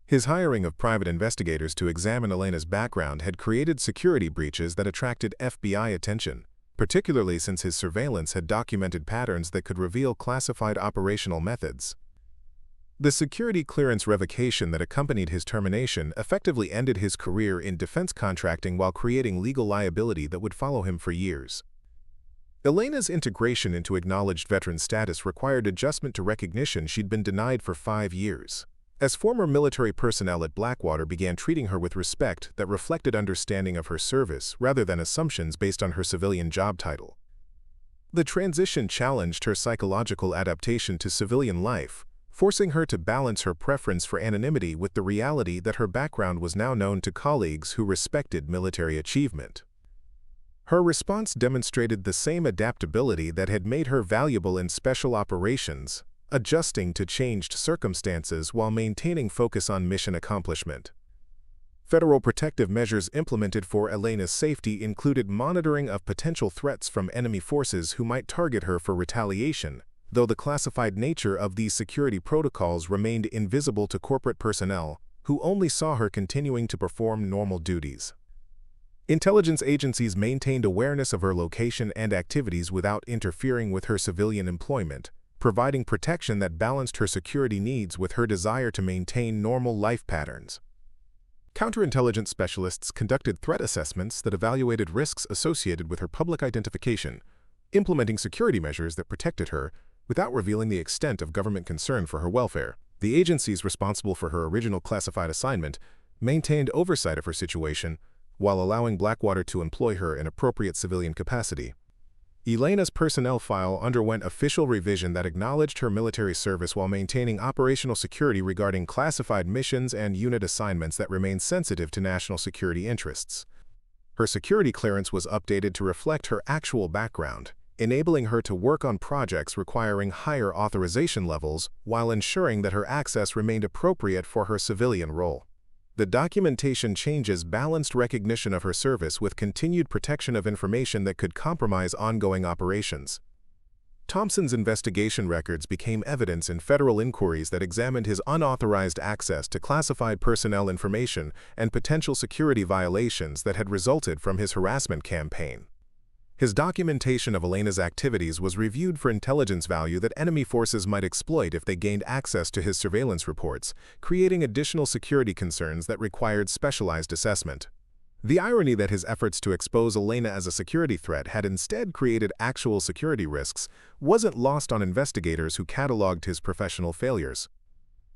His hiring of private investigators to examine Elena's background had created security breaches that attracted FBI attention, particularly since his surveillance had documented patterns that could reveal classified operational methods. The security clearance revocation that accompanied his termination effectively ended his career in defense contracting while creating legal liability that would follow him for years. Elena's integration into acknowledged veteran status required adjustment to recognition she'd been denied for 5 years. As former military personnel at Blackwater began treating her with respect that reflected understanding of her service rather than assumptions based on her civilian job title. The transition challenged her psychological adaptation to civilian life, forcing her to balance her preference for anonymity with the reality that her background was now known to colleagues who respected military achievement. Her response demonstrated the same adaptability that had made her valuable in special operations, adjusting to changed circumstances while maintaining focus on mission accomplishment. Federal protective measures implemented for Elena's safety included monitoring of potential threats from enemy forces who might target her for retaliation, though the classified nature of these security protocols remained invisible to corporate personnel, who only saw her continuing to perform normal duties. Intelligence agencies maintained awareness of her location and activities without interfering with her civilian employment, providing protection that balanced her security needs with her desire to maintain normal life patterns. Counterintelligence specialists conducted threat assessments that evaluated risks associated with her public identification, implementing security measures that protected her without revealing the extent of government concern for her welfare. The agencies responsible for her original classified assignment maintained oversight of her situation while allowing Blackwater to employ her in appropriate civilian capacity. Elena's personnel file underwent official revision that acknowledged her military service while maintaining operational security regarding classified missions and unit assignments that remained sensitive to national security interests. Her security clearance was updated to reflect her actual background, enabling her to work on projects requiring higher authorization levels while ensuring that her access remained appropriate for her civilian role. The documentation changes balanced recognition of her service with continued protection of information that could compromise ongoing operations. Thompson's investigation records became evidence in federal inquiries that examined his unauthorized access to classified personnel information and potential security violations that had resulted from his harassment campaign. His documentation of Elena's activities was reviewed for intelligence value that enemy forces might exploit if they gained access to his surveillance reports, creating additional security concerns that required specialized assessment. The irony that his efforts to expose Elena as a security threat had instead created actual security risks wasn't lost on investigators who cataloged his professional failures.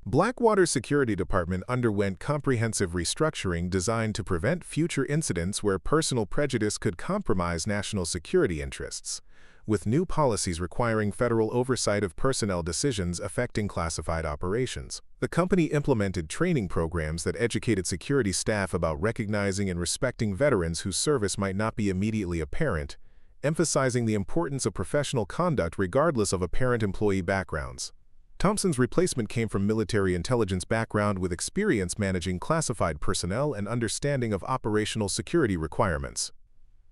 Blackwater's security department underwent comprehensive restructuring designed to prevent future incidents where personal prejudice could compromise national security interests, with new policies requiring federal oversight of personnel decisions affecting classified operations. The company implemented training programs that educated security staff about recognizing and respecting veterans whose service might not be immediately apparent, emphasizing the importance of professional conduct regardless of apparent employee backgrounds. Thompson's replacement came from military intelligence background with experience managing classified personnel and understanding of operational security requirements.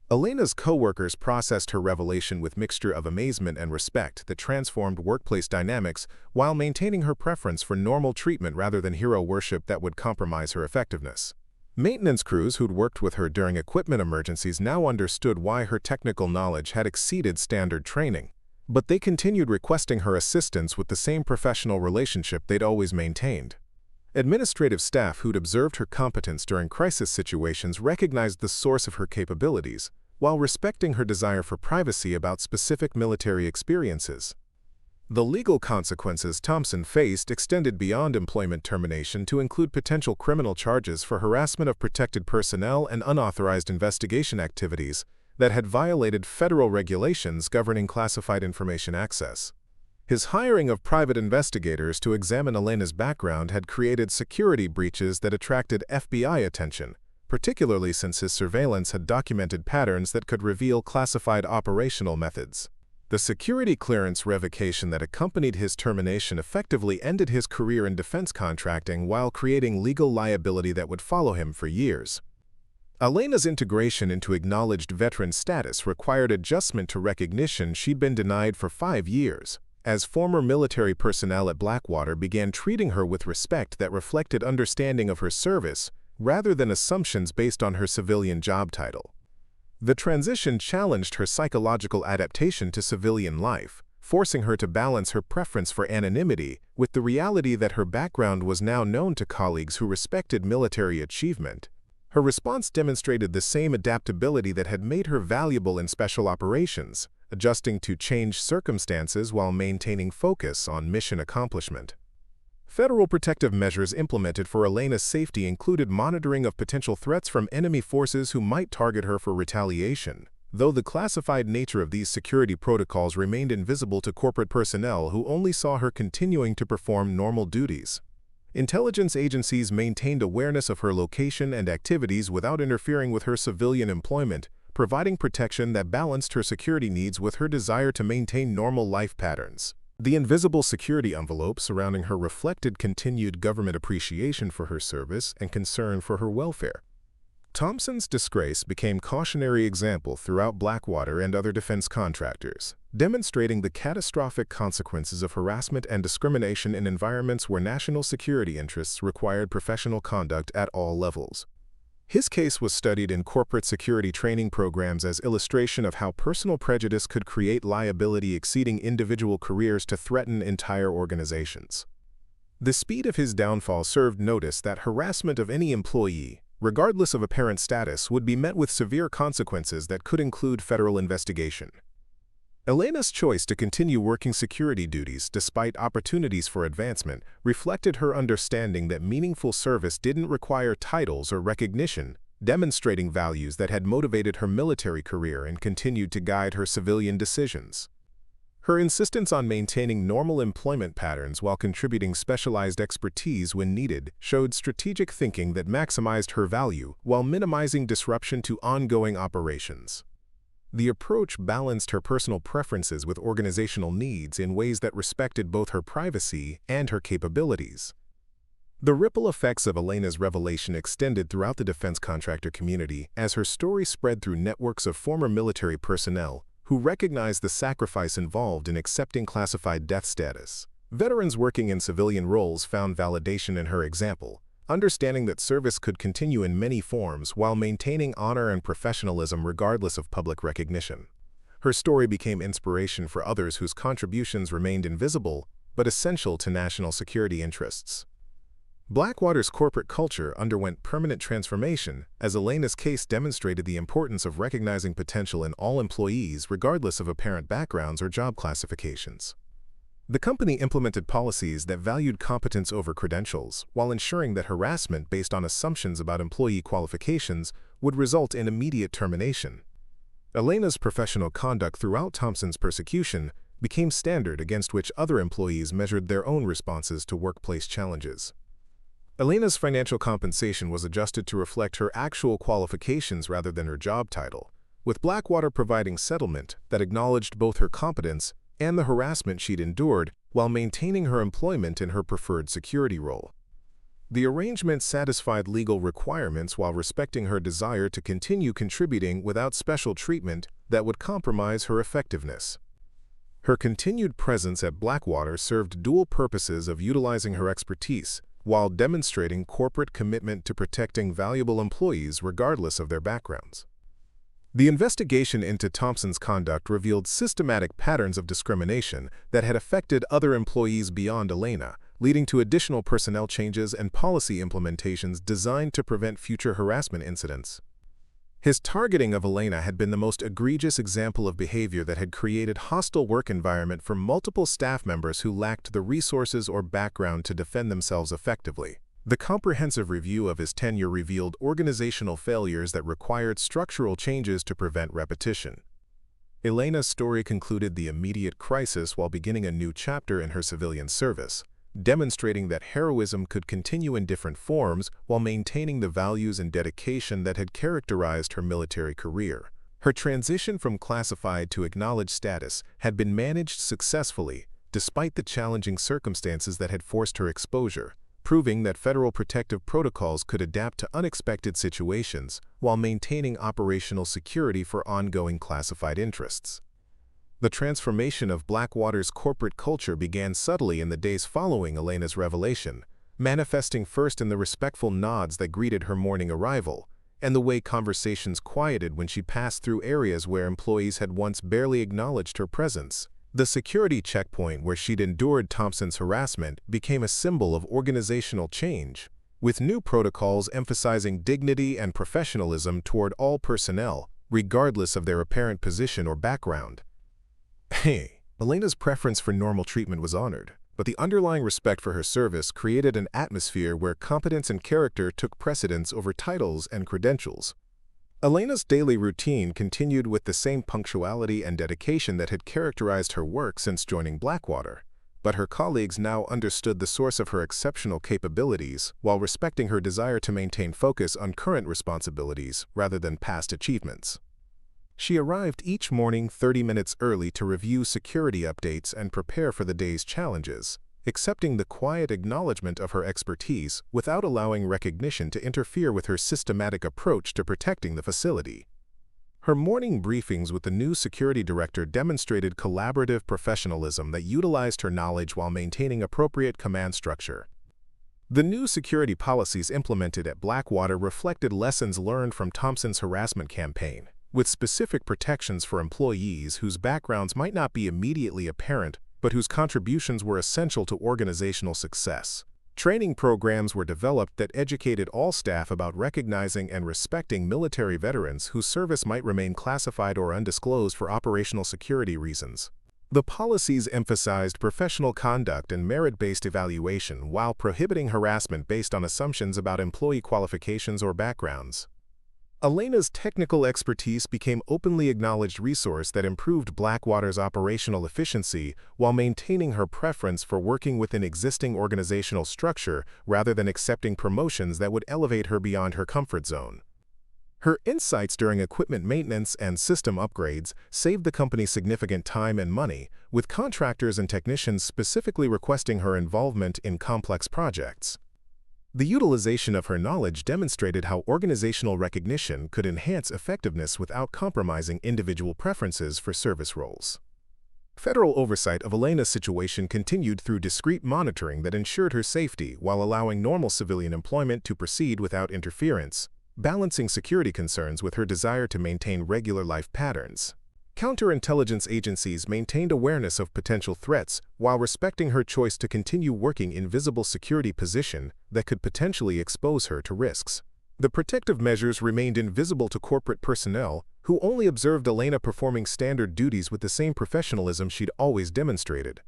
Elena's co-workers processed her revelation with mixture of amazement and respect that transformed workplace dynamics while maintaining her preference for normal treatment rather than hero worship that would compromise her effectiveness. Maintenance crews who'd worked with her during equipment emergencies now understood why her technical knowledge had exceeded standard training. But they continued requesting her assistance with the same professional relationship they'd always maintained. Administrative staff who'd observed her competence during crisis situations recognized the source of her capabilities, while respecting her desire for privacy about specific military experiences. The legal consequences Thompson faced extended beyond employment termination to include potential criminal charges for harassment of protected personnel and unauthorized investigation activities that had violated federal regulations governing classified information access. His hiring of private investigators to examine Elena's background had created security breaches that attracted FBI attention, particularly since his surveillance had documented patterns that could reveal classified operational methods. The security clearance revocation that accompanied his termination effectively ended his career in defense contracting while creating legal liability that would follow him for years. Elena's integration into acknowledged veteran status required adjustment to recognition she'd been denied for 5 years, as former military personnel at Blackwater began treating her with respect that reflected understanding of her service rather than assumptions based on her civilian job title. The transition challenged her psychological adaptation to civilian life, forcing her to balance her preference for anonymity with the reality that her background was now known to colleagues who respected military achievement. Her response demonstrated the same adaptability that had made her valuable in special operations, adjusting to changed circumstances while maintaining focus on mission accomplishment. Federal protective measures implemented for Elena's safety included monitoring of potential threats from enemy forces who might target her for retaliation, though the classified nature of these security protocols remained invisible to corporate personnel who only saw her continuing to perform normal duties. Intelligence agencies maintained awareness of her location and activities without interfering with her civilian employment, providing protection that balanced her security needs with her desire to maintain normal life patterns. The invisible security envelope surrounding her reflected continued government appreciation for her service and concern for her welfare. Thompson's disgrace became cautionary example throughout Blackwater and other defense contractors, demonstrating the catastrophic consequences of harassment and discrimination in environments where national security interests required professional conduct at all levels. His case was studied in corporate security training programs as illustration of how personal prejudice could create liability exceeding individual careers to threaten entire organizations. The speed of his downfall served notice that harassment of any employee, regardless of apparent status, would be met with severe consequences that could include federal investigation. Elena's choice to continue working security duties despite opportunities for advancement reflected her understanding that meaningful service didn't require titles or recognition, demonstrating values that had motivated her military career and continued to guide her civilian decisions. Her insistence on maintaining normal employment patterns while contributing specialized expertise when needed showed strategic thinking that maximized her value while minimizing disruption to ongoing operations. The approach balanced her personal preferences with organizational needs in ways that respected both her privacy and her capabilities. The ripple effects of Elena's revelation extended throughout the defense contractor community as her story spread through networks of former military personnel who recognized the sacrifice involved in accepting classified death status. Veterans working in civilian roles found validation in her example, understanding that service could continue in many forms while maintaining honor and professionalism regardless of public recognition. Her story became inspiration for others whose contributions remained invisible but essential to national security interests. Blackwater's corporate culture underwent permanent transformation as Elena's case demonstrated the importance of recognizing potential in all employees regardless of apparent backgrounds or job classifications. The company implemented policies that valued competence over credentials while ensuring that harassment based on assumptions about employee qualifications would result in immediate termination. Elena's professional conduct throughout Thompson's persecution became standard against which other employees measured their own responses to workplace challenges. Elena's financial compensation was adjusted to reflect her actual qualifications rather than her job title, with Blackwater providing settlement that acknowledged both her competence and the harassment she'd endured while maintaining her employment in her preferred security role. The arrangement satisfied legal requirements while respecting her desire to continue contributing without special treatment that would compromise her effectiveness. Her continued presence at Blackwater served dual purposes of utilizing her expertise while demonstrating corporate commitment to protecting valuable employees regardless of their backgrounds. The investigation into Thompson's conduct revealed systematic patterns of discrimination that had affected other employees beyond Elena, leading to additional personnel changes and policy implementations designed to prevent future harassment incidents. His targeting of Elena had been the most egregious example of behavior that had created hostile work environment for multiple staff members who lacked the resources or background to defend themselves effectively. The comprehensive review of his tenure revealed organizational failures that required structural changes to prevent repetition. Elena's story concluded the immediate crisis while beginning a new chapter in her civilian service, demonstrating that heroism could continue in different forms while maintaining the values and dedication that had characterized her military career. Her transition from classified to acknowledged status had been managed successfully, despite the challenging circumstances that had forced her exposure, proving that federal protective protocols could adapt to unexpected situations while maintaining operational security for ongoing classified interests. The transformation of Blackwater's corporate culture began subtly in the days following Elena's revelation, manifesting first in the respectful nods that greeted her morning arrival, and the way conversations quieted when she passed through areas where employees had once barely acknowledged her presence. The security checkpoint where she'd endured Thompson's harassment became a symbol of organizational change, with new protocols emphasizing dignity and professionalism toward all personnel, regardless of their apparent position or background. Elena's preference for normal treatment was honored, but the underlying respect for her service created an atmosphere where competence and character took precedence over titles and credentials. Elena's daily routine continued with the same punctuality and dedication that had characterized her work since joining Blackwater, but her colleagues now understood the source of her exceptional capabilities while respecting her desire to maintain focus on current responsibilities rather than past achievements. She arrived each morning 30 minutes early to review security updates and prepare for the day's challenges, accepting the quiet acknowledgement of her expertise without allowing recognition to interfere with her systematic approach to protecting the facility. Her morning briefings with the new security director demonstrated collaborative professionalism that utilized her knowledge while maintaining appropriate command structure. The new security policies implemented at Blackwater reflected lessons learned from Thompson's harassment campaign, with specific protections for employees whose backgrounds might not be immediately apparent but whose contributions were essential to organizational success. Training programs were developed that educated all staff about recognizing and respecting military veterans whose service might remain classified or undisclosed for operational security reasons. The policies emphasized professional conduct and merit-based evaluation while prohibiting harassment based on assumptions about employee qualifications or backgrounds. Elena's technical expertise became openly acknowledged resource that improved Blackwater's operational efficiency while maintaining her preference for working within existing organizational structure rather than accepting promotions that would elevate her beyond her comfort zone. Her insights during equipment maintenance and system upgrades saved the company significant time and money, with contractors and technicians specifically requesting her involvement in complex projects. The utilization of her knowledge demonstrated how organizational recognition could enhance effectiveness without compromising individual preferences for service roles. Federal oversight of Elena's situation continued through discreet monitoring that ensured her safety while allowing normal civilian employment to proceed without interference, balancing security concerns with her desire to maintain regular life patterns. Counterintelligence agencies maintained awareness of potential threats while respecting her choice to continue working in visible security position that could potentially expose her to risks. The protective measures remained invisible to corporate personnel, who only observed Elena performing standard duties with the same professionalism she'd always demonstrated.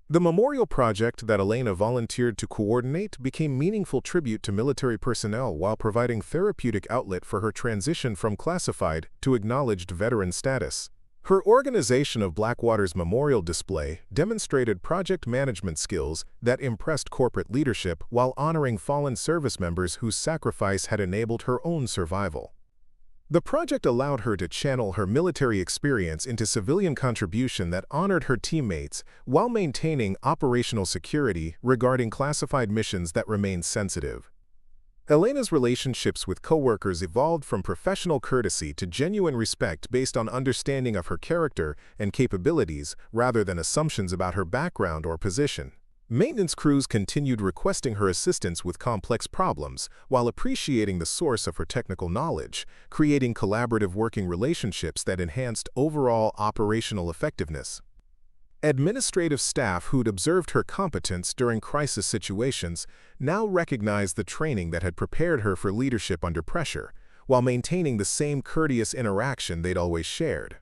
The memorial project that Elena volunteered to coordinate became meaningful tribute to military personnel while providing therapeutic outlet for her transition from classified to acknowledged veteran status. Her organization of Blackwater's memorial display demonstrated project management skills that impressed corporate leadership while honoring fallen service members whose sacrifice had enabled her own survival. The project allowed her to channel her military experience into civilian contribution that honored her teammates while maintaining operational security regarding classified missions that remained sensitive. Elena's relationships with coworkers evolved from professional courtesy to genuine respect based on understanding of her character and capabilities rather than assumptions about her background or position. Maintenance crews continued requesting her assistance with complex problems while appreciating the source of her technical knowledge, creating collaborative working relationships that enhanced overall operational effectiveness. Administrative staff who'd observed her competence during crisis situations now recognized the training that had prepared her for leadership under pressure, while maintaining the same courteous interaction they'd always shared.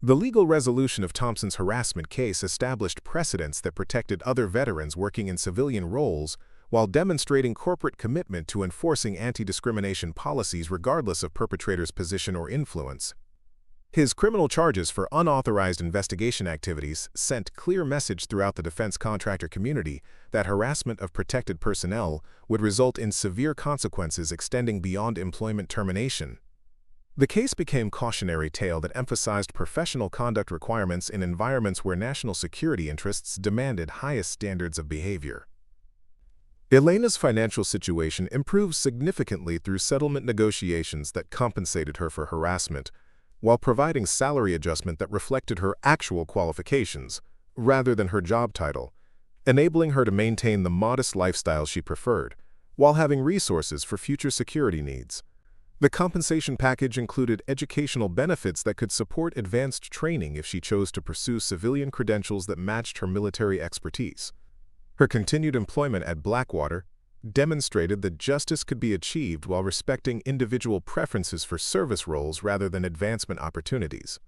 The legal resolution of Thompson's harassment case established precedents that protected other veterans working in civilian roles while demonstrating corporate commitment to enforcing anti-discrimination policies regardless of perpetrator's position or influence. His criminal charges for unauthorized investigation activities sent clear message throughout the defense contractor community that harassment of protected personnel would result in severe consequences extending beyond employment termination. The case became a cautionary tale that emphasized professional conduct requirements in environments where national security interests demanded highest standards of behavior. Elena's financial situation improved significantly through settlement negotiations that compensated her for harassment, while providing salary adjustment that reflected her actual qualifications, rather than her job title, enabling her to maintain the modest lifestyle she preferred, while having resources for future security needs. The compensation package included educational benefits that could support advanced training if she chose to pursue civilian credentials that matched her military expertise. Her continued employment at Blackwater demonstrated that justice could be achieved while respecting individual preferences for service roles rather than advancement opportunities.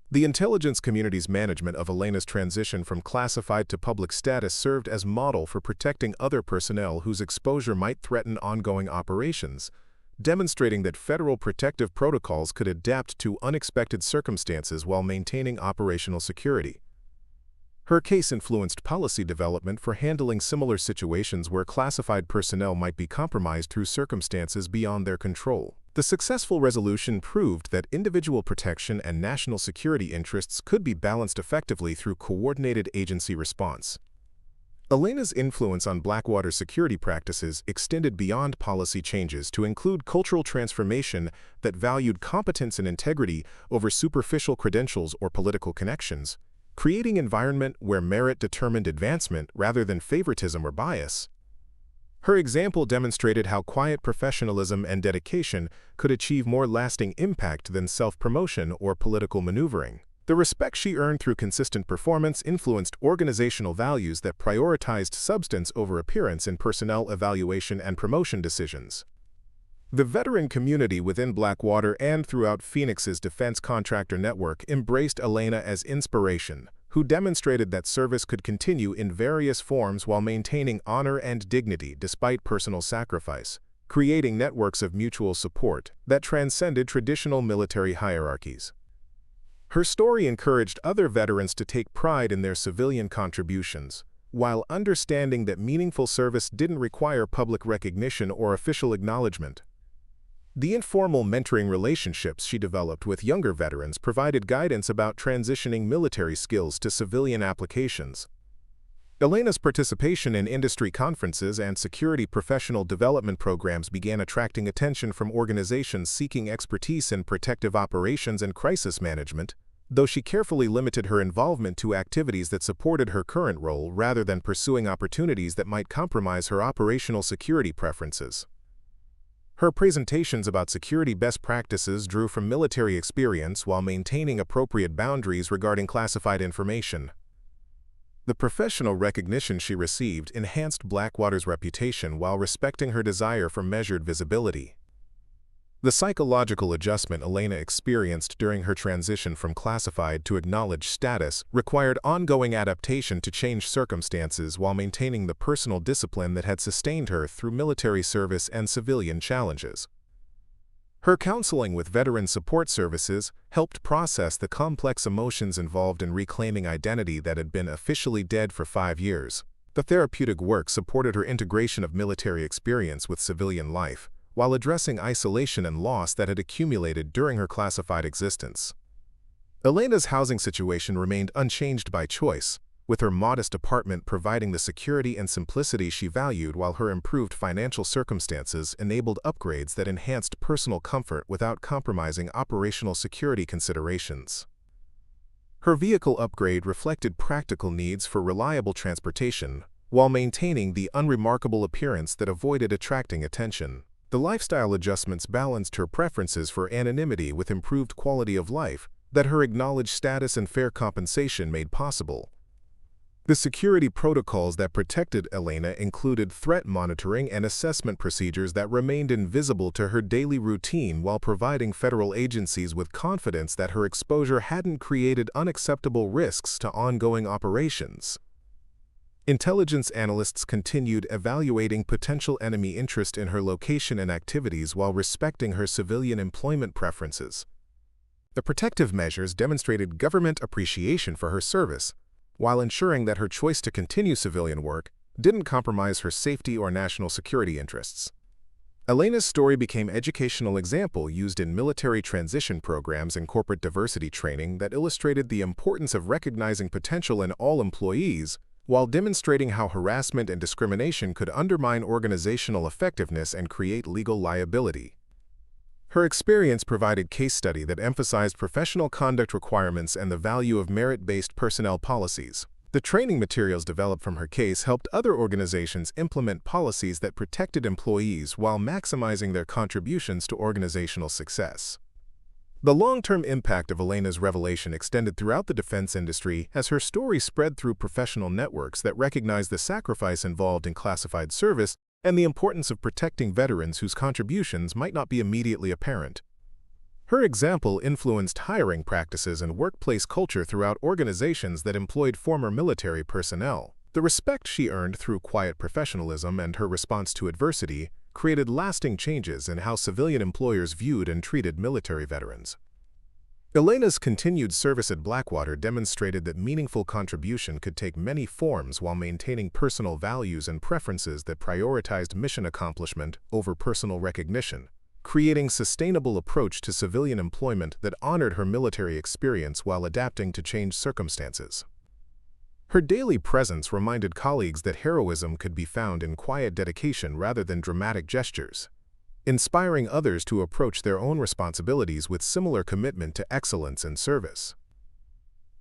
The intelligence community's management of Elena's transition from classified to public status served as model for protecting other personnel whose exposure might threaten ongoing operations, demonstrating that federal protective protocols could adapt to unexpected circumstances while maintaining operational security. Her case influenced policy development for handling similar situations where classified personnel might be compromised through circumstances beyond their control. The successful resolution proved that individual protection and national security interests could be balanced effectively through coordinated agency response. Elena's influence on Blackwater security practices extended beyond policy changes to include cultural transformation that valued competence and integrity over superficial credentials or political connections, creating an environment where merit determined advancement rather than favoritism or bias. Her example demonstrated how quiet professionalism and dedication could achieve more lasting impact than self-promotion or political maneuvering. The respect she earned through consistent performance influenced organizational values that prioritized substance over appearance in personnel evaluation and promotion decisions. The veteran community within Blackwater and throughout Phoenix's defense contractor network embraced Elena as inspiration, who demonstrated that service could continue in various forms while maintaining honor and dignity despite personal sacrifice, creating networks of mutual support that transcended traditional military hierarchies. Her story encouraged other veterans to take pride in their civilian contributions, while understanding that meaningful service didn't require public recognition or official acknowledgement. The informal mentoring relationships she developed with younger veterans provided guidance about transitioning military skills to civilian applications. Elena's participation in industry conferences and security professional development programs began attracting attention from organizations seeking expertise in protective operations and crisis management, though she carefully limited her involvement to activities that supported her current role rather than pursuing opportunities that might compromise her operational security preferences. Her presentations about security best practices drew from military experience while maintaining appropriate boundaries regarding classified information. The professional recognition she received enhanced Blackwater's reputation while respecting her desire for measured visibility. The psychological adjustment Elena experienced during her transition from classified to acknowledged status required ongoing adaptation to changed circumstances while maintaining the personal discipline that had sustained her through military service and civilian challenges. Her counseling with Veteran Support Services helped process the complex emotions involved in reclaiming identity that had been officially dead for 5 years. The therapeutic work supported her integration of military experience with civilian life, while addressing isolation and loss that had accumulated during her classified existence. Elena's housing situation remained unchanged by choice, with her modest apartment providing the security and simplicity she valued while her improved financial circumstances enabled upgrades that enhanced personal comfort without compromising operational security considerations. Her vehicle upgrade reflected practical needs for reliable transportation, while maintaining the unremarkable appearance that avoided attracting attention. The lifestyle adjustments balanced her preferences for anonymity with improved quality of life that her acknowledged status and fair compensation made possible. The security protocols that protected Elena included threat monitoring and assessment procedures that remained invisible to her daily routine while providing federal agencies with confidence that her exposure hadn't created unacceptable risks to ongoing operations. Intelligence analysts continued evaluating potential enemy interest in her location and activities while respecting her civilian employment preferences. The protective measures demonstrated government appreciation for her service, while ensuring that her choice to continue civilian work didn't compromise her safety or national security interests. Elena's story became an educational example used in military transition programs and corporate diversity training that illustrated the importance of recognizing potential in all employees, while demonstrating how harassment and discrimination could undermine organizational effectiveness and create legal liability. Her experience provided case study that emphasized professional conduct requirements and the value of merit-based personnel policies. The training materials developed from her case helped other organizations implement policies that protected employees while maximizing their contributions to organizational success. The long-term impact of Elena's revelation extended throughout the defense industry as her story spread through professional networks that recognized the sacrifice involved in classified service and the importance of protecting veterans whose contributions might not be immediately apparent. Her example influenced hiring practices and workplace culture throughout organizations that employed former military personnel. The respect she earned through quiet professionalism and her response to adversity created lasting changes in how civilian employers viewed and treated military veterans. Elena's continued service at Blackwater demonstrated that meaningful contribution could take many forms while maintaining personal values and preferences that prioritized mission accomplishment over personal recognition, creating a sustainable approach to civilian employment that honored her military experience while adapting to changed circumstances. Her daily presence reminded colleagues that heroism could be found in quiet dedication rather than dramatic gestures, inspiring others to approach their own responsibilities with similar commitment to excellence and service.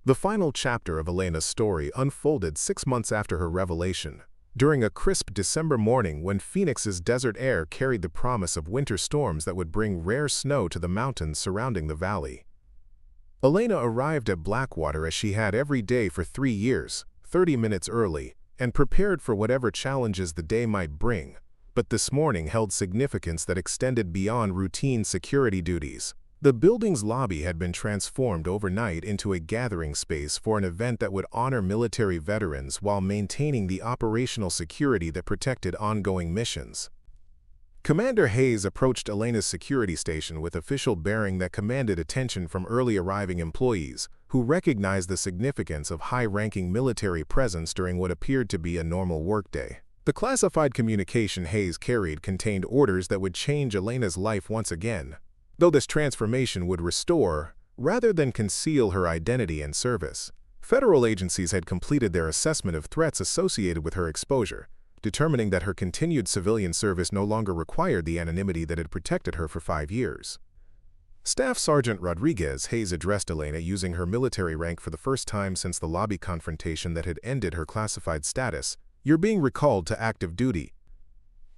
The final chapter of Elena's story unfolded 6 months after her revelation, during a crisp December morning when Phoenix's desert air carried the promise of winter storms that would bring rare snow to the mountains surrounding the valley. Elena arrived at Blackwater as she had every day for 3 years, 30 minutes early, and prepared for whatever challenges the day might bring, but this morning held significance that extended beyond routine security duties. The building's lobby had been transformed overnight into a gathering space for an event that would honor military veterans while maintaining the operational security that protected ongoing missions. Commander Hayes approached Elena's security station with official bearing that commanded attention from early arriving employees, who recognized the significance of high-ranking military presence during what appeared to be a normal workday. The classified communication Hayes carried contained orders that would change Elena's life once again, though this transformation would restore, rather than conceal, her identity and service. Federal agencies had completed their assessment of threats associated with her exposure, determining that her continued civilian service no longer required the anonymity that had protected her for 5 years. Staff Sergeant Rodriguez, Hayes addressed Elena using her military rank for the first time since the lobby confrontation that had ended her classified status. "You're being recalled to active duty."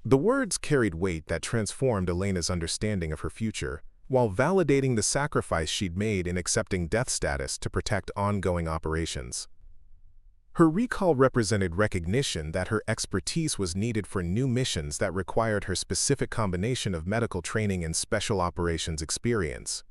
The words carried weight that transformed Elena's understanding of her future, while validating the sacrifice she'd made in accepting death status to protect ongoing operations. Her recall represented recognition that her expertise was needed for new missions that required her specific combination of medical training and special operations experience.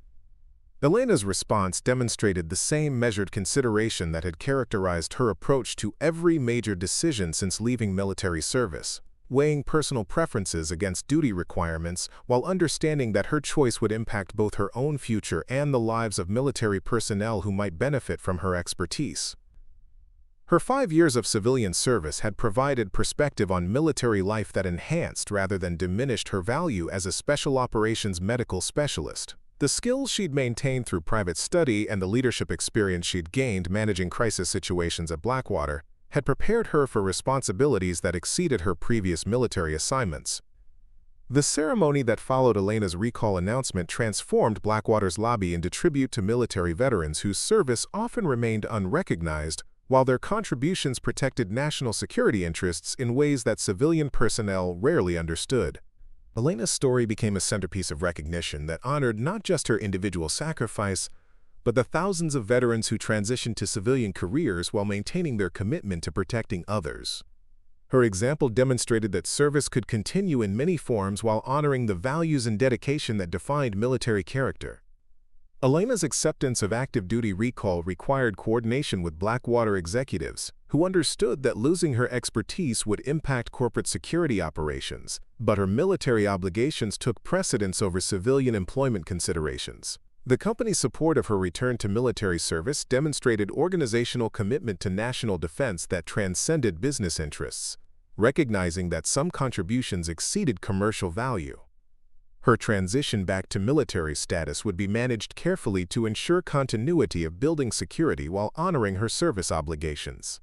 Elena's response demonstrated the same measured consideration that had characterized her approach to every major decision since leaving military service, weighing personal preferences against duty requirements while understanding that her choice would impact both her own future and the lives of military personnel who might benefit from her expertise. Her 5 years of civilian service had provided perspective on military life that enhanced rather than diminished her value as a special operations medical specialist. The skills she'd maintained through private study and the leadership experience she'd gained managing crisis situations at Blackwater had prepared her for responsibilities that exceeded her previous military assignments. The ceremony that followed Elena's recall announcement transformed Blackwater's lobby into tribute to military veterans whose service often remained unrecognized, while their contributions protected national security interests in ways that civilian personnel rarely understood. Elena's story became a centerpiece of recognition that honored not just her individual sacrifice, but the thousands of veterans who transitioned to civilian careers while maintaining their commitment to protecting others. Her example demonstrated that service could continue in many forms while honoring the values and dedication that defined military character. Elena's acceptance of active duty recall required coordination with Blackwater executives, who understood that losing her expertise would impact corporate security operations, but her military obligations took precedence over civilian employment considerations. The company's support of her return to military service demonstrated organizational commitment to national defense that transcended business interests, recognizing that some contributions exceeded commercial value. Her transition back to military status would be managed carefully to ensure continuity of building security while honoring her service obligations.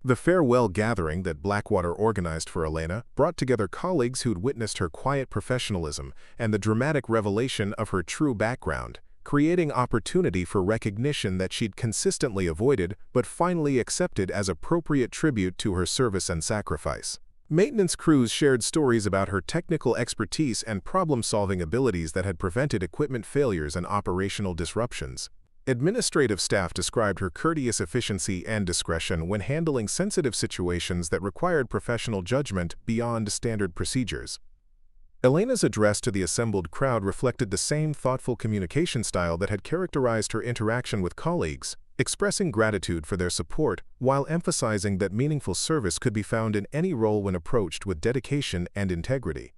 The farewell gathering that Blackwater organized for Elena brought together colleagues who'd witnessed her quiet professionalism and the dramatic revelation of her true background, creating opportunity for recognition that she'd consistently avoided but finally accepted as appropriate tribute to her service and sacrifice. Maintenance crews shared stories about her technical expertise and problem-solving abilities that had prevented equipment failures and operational disruptions. Administrative staff described her courteous efficiency and discretion when handling sensitive situations that required professional judgment beyond standard procedures. Elena's address to the assembled crowd reflected the same thoughtful communication style that had characterized her interaction with colleagues, expressing gratitude for their support while emphasizing that meaningful service could be found in any role when approached with dedication and integrity.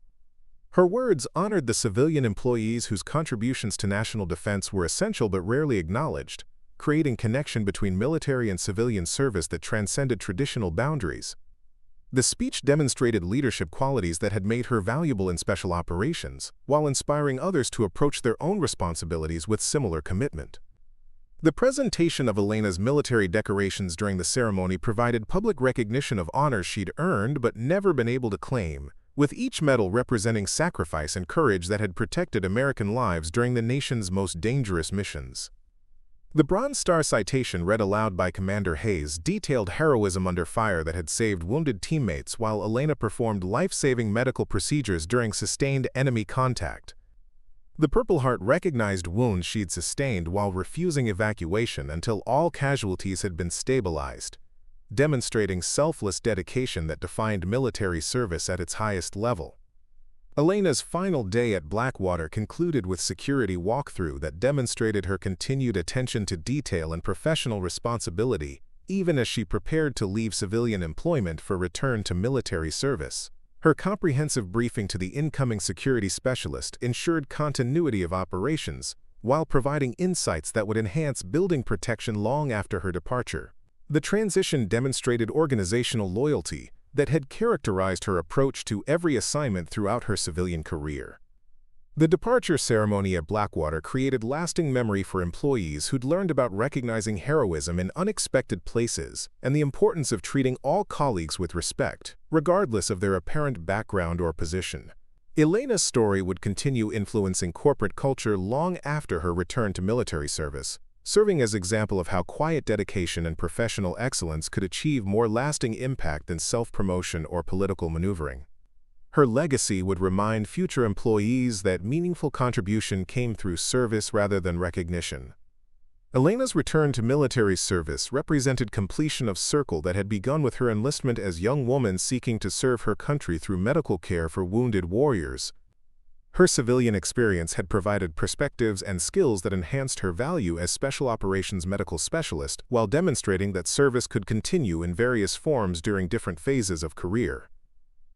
Her words honored the civilian employees whose contributions to national defense were essential but rarely acknowledged, creating connection between military and civilian service that transcended traditional boundaries. The speech demonstrated leadership qualities that had made her valuable in special operations, while inspiring others to approach their own responsibilities with similar commitment. The presentation of Elena's military decorations during the ceremony provided public recognition of honors she'd earned but never been able to claim, with each medal representing sacrifice and courage that had protected American lives during the nation's most dangerous missions. The Bronze Star citation read aloud by Commander Hayes detailed heroism under fire that had saved wounded teammates while Elena performed life-saving medical procedures during sustained enemy contact. The Purple Heart recognized wounds she'd sustained while refusing evacuation until all casualties had been stabilized, demonstrating selfless dedication that defined military service at its highest level. Elena's final day at Blackwater concluded with security walkthrough that demonstrated her continued attention to detail and professional responsibility, even as she prepared to leave civilian employment for return to military service. Her comprehensive briefing to the incoming security specialist ensured continuity of operations, while providing insights that would enhance building protection long after her departure. The transition demonstrated organizational loyalty that had characterized her approach to every assignment throughout her civilian career. The departure ceremony at Blackwater created lasting memory for employees who'd learned about recognizing heroism in unexpected places and the importance of treating all colleagues with respect, regardless of their apparent background or position. Elena's story would continue influencing corporate culture long after her return to military service, serving as an example of how quiet dedication and professional excellence could achieve more lasting impact than self-promotion or political maneuvering. Her legacy would remind future employees that meaningful contribution came through service rather than recognition. Elena's return to military service represented completion of circle that had begun with her enlistment as a young woman seeking to serve her country through medical care for wounded warriors. Her civilian experience had provided perspectives and skills that enhanced her value as Special Operations Medical Specialist while demonstrating that service could continue in various forms during different phases of career.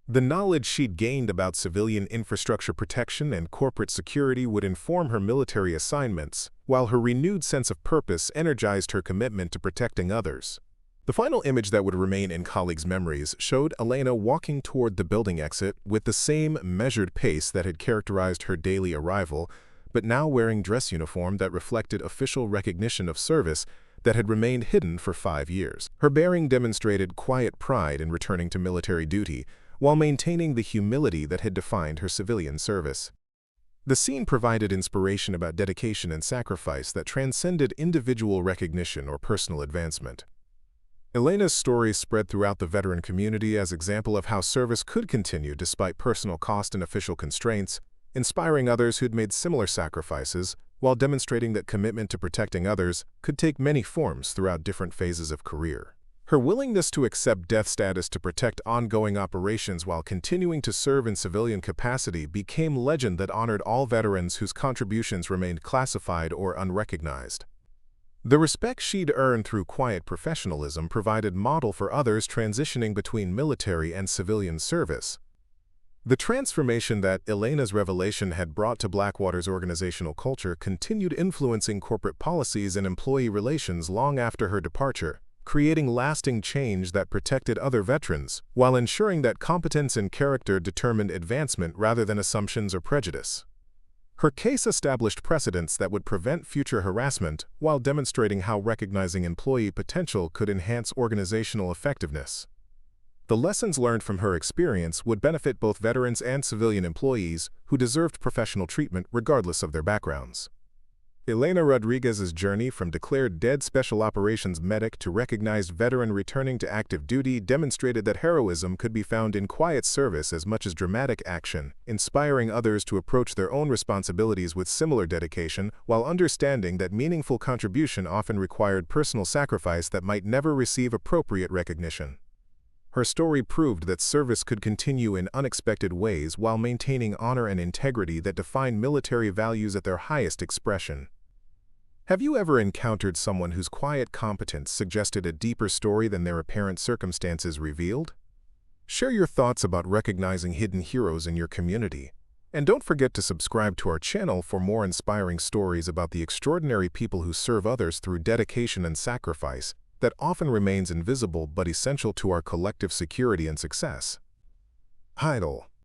The knowledge she'd gained about civilian infrastructure protection and corporate security would inform her military assignments, while her renewed sense of purpose energized her commitment to protecting others. The final image that would remain in colleagues' memories showed Elena walking toward the building exit with the same measured pace that had characterized her daily arrival, but now wearing dress uniform that reflected official recognition of service that had remained hidden for 5 years. Her bearing demonstrated quiet pride in returning to military duty, while maintaining the humility that had defined her civilian service. The scene provided inspiration about dedication and sacrifice that transcended individual recognition or personal advancement. Elena's story spread throughout the veteran community as an example of how service could continue despite personal cost and official constraints, inspiring others who'd made similar sacrifices, while demonstrating that commitment to protecting others could take many forms throughout different phases of career. Her willingness to accept death status to protect ongoing operations while continuing to serve in civilian capacity became legend that honored all veterans whose contributions remained classified or unrecognized. The respect she'd earned through quiet professionalism provided model for others transitioning between military and civilian service. The transformation that Elena's revelation had brought to Blackwater's organizational culture continued influencing corporate policies and employee relations long after her departure, creating lasting change that protected other veterans, while ensuring that competence and character determined advancement rather than assumptions or prejudice. Her case established precedents that would prevent future harassment while demonstrating how recognizing employee potential could enhance organizational effectiveness. The lessons learned from her experience would benefit both veterans and civilian employees who deserved professional treatment regardless of their backgrounds. Elena Rodriguez's journey from declared dead Special Operations medic to recognized veteran returning to active duty demonstrated that heroism could be found in quiet service as much as dramatic action, inspiring others to approach their own responsibilities with similar dedication while understanding that meaningful contribution often required personal sacrifice that might never receive appropriate recognition. Her story proved that service could continue in unexpected ways while maintaining honor and integrity that defined military values at their highest expression. Have you ever encountered someone whose quiet competence suggested a deeper story than their apparent circumstances revealed? Share your thoughts about recognizing hidden heroes in your community. And don't forget to subscribe to our channel for more inspiring stories about the extraordinary people who serve others through dedication and sacrifice that often remains invisible but essential to our collective security and success. Idle.